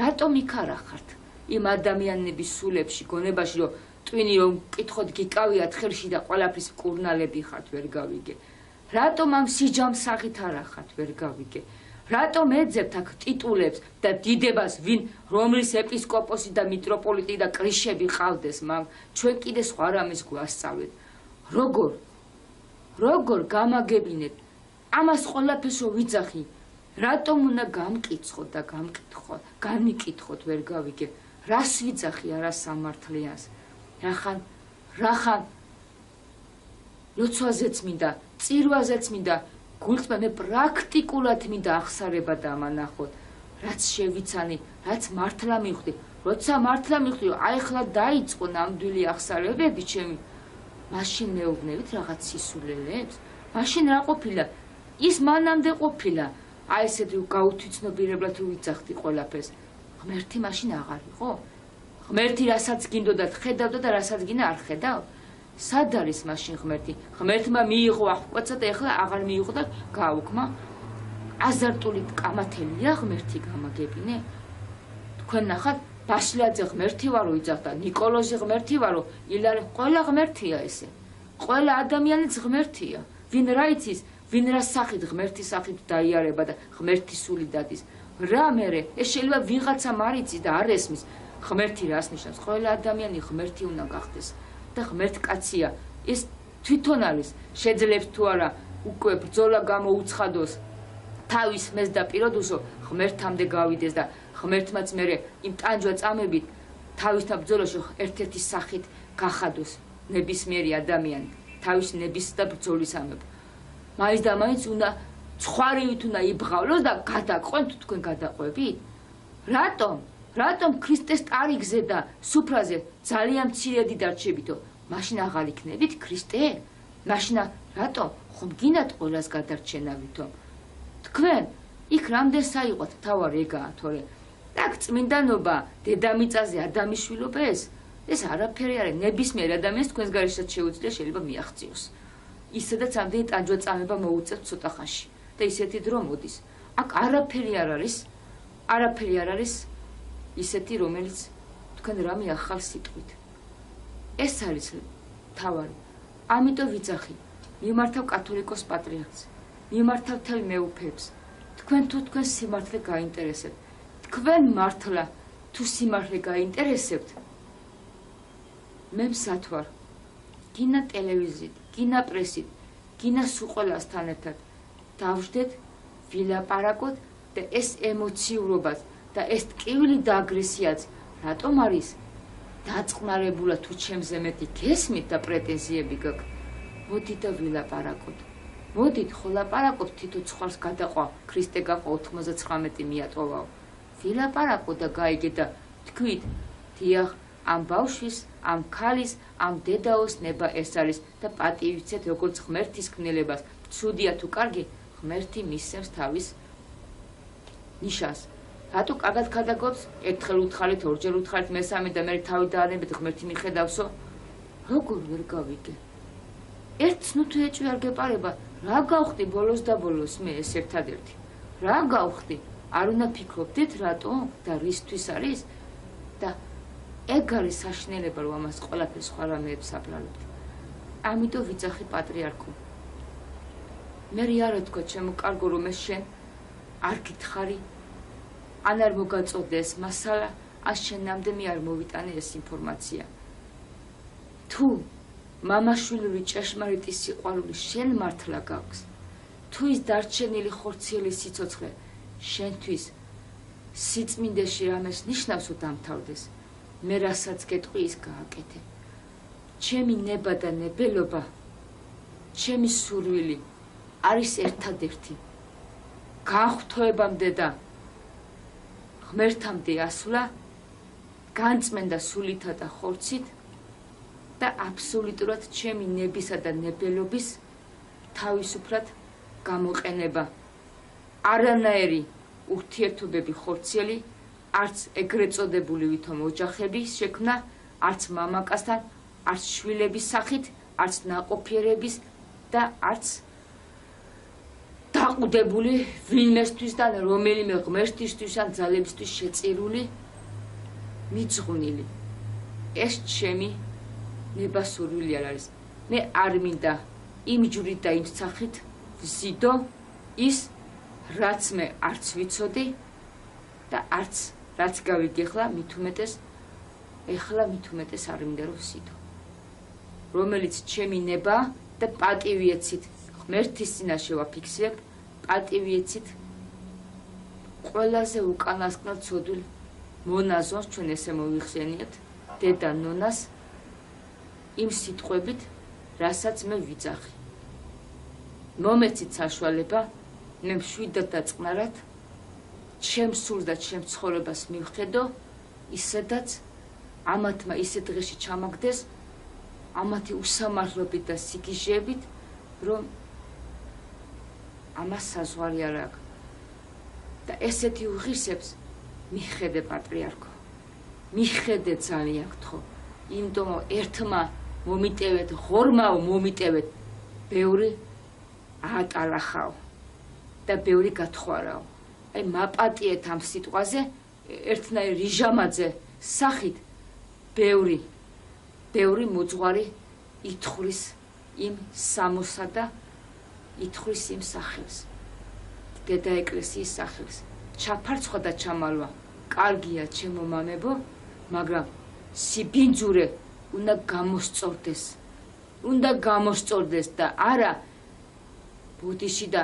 რატომ იქ არ ახართ იმ ადამიანების სულებში, გონებაში, რომ ტვინი რომ მკითხოთ გიკავიათ ხელში და ყველაფრის კურნალები ხართ ვერ გავიგე. რატომ ამ სიჯამსაღით არ ახართ ვერ გავიგე. რატომ ეძებთ აქ ტიტულებს და დიდებას ვინ რომლის ეპისკოპოსი და მიტროპოლიტი და კრიშები ყავდეს მაგ ჩვენ კიდე სხვა რამეს გვასწავლეთ. როგორ გამაგებინეთ ამას ყველაფერს რო ვიძახი რატომ უნდა გამკითხოთ და განიკითხოთ ვერ გავიგე. რას ვიძახი არა სამართლიანს რახან ლოცვაზეც მინდა წირვაზეც მინდა გულწრფელად მე პრაქტიკულად მინდა ახსარება დამანახოთ რაც შევიცანი რაც მართლა მივხვდი როცა მართლა მივხვდი აი ხლა დაიწყო ნამდვილი ახსარებები ჩემი მაშინ მეუბნებით რაღაც სისულელებს მაშინ რა ყოფილა ის მანამდე ყოფილა აი ესეთი გაუთვითცნობიერებლად ვიძახდი ყველაფერს ღმერთი მაშინ აღარ იყო ღმერთი რასაც გინდოდათ ხედავდა და რასაც გინდა არ ხედავ სად არის მაშინ ღმერთი ღმერთმა მიიღო აღკვეცა და ეხლა აღარ მიიღო და გააუქმა აზარტული კამათელია ღმერთი გამაგებინე თქვენ ნახat ბაშლაძე ღმერთი ვარო იძახდა ნიკოლოზი ღმერთი ვარო ილარი ყველა ღმერთია ესე ყველა ადამიანიც ღმერთია ვინ რა იცის ვინ რა სახით ღმერთის სახით დაიარება და ღმერთის სული დადის რა მერე ეს შეიძლება ვიღაცამ არ იცის და არ ესმის ღმერთი რას ნიშნავს ყველა ადამიანი ღმერთი უნდა გახდეს და ღმერთკაცია ეს თვითონ არის შეძლებს თუ არა უკვე ბრძოლა გამოუცხადოს თავის მეს და პიროდუსო ღმერთამდე გავიდეს და ღმერთმაც მერე იმ ტანჯვა წამებით თავისთან ბრძოლაში ერთ-ერთი სახით გახადოს ნებისმიერი ადამიანი თავის ნების და ბრძოლისამებ მაინც და მაინც უნდა ცხვარივით უნდა იბღავლოს და გადაყვენთ თქვენ გადაყვებით რატომ ქრისტეს ტარიგზე და სუფრაზე ძალიან მცირედი დარჩებითო მაშინ აღარ იქნებით ქრისტე მაშინ რატომ ხომ გინდათ ყველას გადარჩენავითო თქვენ იქ რამდენ საიყვათ თავარი ეგაა თორე აქ წმინდანობა დედამიწაზე ადამიანშვილობა ეს არაფერი არის ნებისმიერ ადამიანს თქვენს გარეშეც შეუძლია შეიძლება მიაღწიოს ისედაც ამდენი ტანჯვა წამება მოუწევთ ცოტა ხანში და ისეთი დრო მოდის აქ არაფერი არ არის ისეთი რომელიც თქვენ რამე ახალ სიტყვით ეს არის თავარი ამიტომ ვიძახი მიმართავ კათოლიკოს პატრიარქს მიმართავ თელ მეუფეებს თქვენ თუ თქვენ სიმართლე გაინტერესებთ თქვენ მართლა თუ სიმართლე გაინტერესებთ მე მსათვარ გინა ტელევიზიით გინა პრესით გინა სულ ყველასთან ერთად დავждეთ ვილაპარაკოთ და ეს ემოციურობაც და ეს ტკივილი და აგრესიაც რატომ არის დაწყნარებულა თუ ჩემზე მეტი გესმით და პრეტენზიები გაქვთ მოდით და ვილაპარაკოთ მოდით ხო ლაპარაკობთ თითო ცხვარს გადაყვა ქრისტე გაყვა 99 მიატოვაო ვილაპარაკოთ და გაიგეთ და თქვით დიახ ამ ბავშვის ამ ქალის ამ დედაოს ნება ეს არის და პატივიცეთ როგორც ღმერთის ქმნილებას ცუდია თუ კარგი ღმერთი მისცემს თავის ნიშას რატო კარგად გადაგობს ერთხელ უთხარით ორჯერ უთხარით მესამე და მე თავი დაანებეთ ღმერთი მიხედავსო როგორ ვერ გავიგე ერთ ცნუთი ეჭვი არ გეპარება რა გავხდი ბოლოს და ბოლოს მე ეს ერთადერთი რა გავხდი არ უნდა ფიქრობდით რატო და რისთვის არის და ეგ არის საშინელება რომ ამას ყველაფერს სხვა რამეებს აბლალებთ ამიტომ ვიძახი პატრიარქო მე რა თქვა ჩემო კარგო რომ ეს შენ არ გითხარი ან არ მოგაწოდე ეს მასალა ან შენ ნამდვილი არ მოვიტანე ეს ინფორმაცია თუ მამაშვილი ჭეშმარიტი სიყვარული შენ მართლა გაქვს თუ ის დარჩენილი ხორციელი სიცოცხლე შენთვის სიწმინდეში რამეს ნიშნავსო დამთავრდეს მე რასაც გეტყვი ის გააკეთე ჩემი ნება და ნებელობა ჩემი სურვილი არის ერთადერთი განხთოებამდე და ღმერთამდე ასვლა განწმენდა სულითა და ხორცით და აბსოლუტურად ჩემი ნებისა და ნებელობის თავისუფლად გამოყენება არანაირი ურთიერთობები ხორციელი არც ეგრეთ წოდებული ვითომ ოჯახების შექმნა არც მამაკაცთან არც შვილების სახით არც ნაყოფიერების და არც დაყუდებული ვინმესთვის და რომელიმე ღმერთისთვის ან ძალებისთვის შეწირული მიძღვნილი ეს ჩემი ნებასურვილი არ არის. მე არ მინდა იმ ჯვრით და იმ სახით ვზიდო ის, რაც მე არც ვიცოდი და არც რაც გავიგე ახლა მით უმეტეს არ მინდა რომ ვზიდო. რომელიც ჩემი ნება და პატივიეცით ღმერთის წინაშე ვაფიქსირებ, პატივიეცით ყველაზე უკანასკნელ ცოდვილ მონაზონს ჩვენ ესე მოვიხსენიეთ დედა ნონას იმ სიტყვებით, რასაც მე ვიძახი. მომეცით საშუალება, მე მშვიდად და წყნარად ჩემს სულს და ჩემს ცხოვრებას მივხედო, ისედაც ამათმა ისე დღეში ჩამაგდეს, ამათი უსამართლობით და სიგიჟეებით, რომ ამას საზღვარი არ აქვს. და ესეთი უღირსებს მიხედე პატრიარქო. მიხედე ძალიან გთხოვ. იმიტომ ერთმა მომიტევეთ, ღორმაო მომიტევეთ, ბევრი აატალახაო და ბევრი გათხვარაო. აი მაპატიეთ ამ სიტყვაზე, ერთნაირ რიჟამაძე სახით ბევრი მოძღვარი ითხოვის იმ სამოსა და ითხოვის იმ სახელს. დედა ეკლესიის სახელს. ჩაფარცხვა და ჩამალვა კარგია ჩემო მამებო, მაგრამ სიბინძურე უნდა გამოსწორდეს და არა ბუდიში და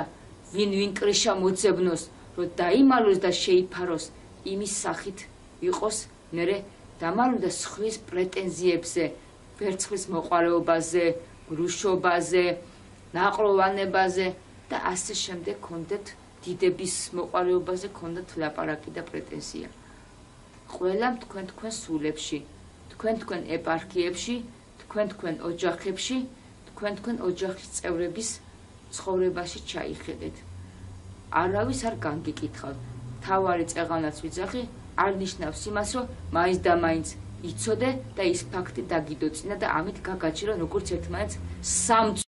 ვინ კრიშა მოძებნოს, რომ დაიმალოს და შეიფაროს იმის სახით იყოს მერე დამალული და სხვის პრეტენზიებზე, ვერცხლის მოყვარეობაზე, გრუშობაზე, ნაყროვანებაზე და ასე შემდეგ კონდეთ დიდების მოყვარეობაზე კონდეთ ლაპარაკი და პრეტენზია. ყველამ თქვენ სულებში, თქვენ ეპარქიებში, თქვენ ოჯახებში, თქვენ ოჯახის წევრების ცხოვრებაში ჩაიხედეთ. არავის არ განგიკითხავთ. თავარი წეღანაც ვიძახი, არ ნიშნავს იმას, რომ მაინც და მაინც იცოდე და ის ფაქტი დაგიდო წინა და ამით გაგაჩირო როგორც ერთმანეთს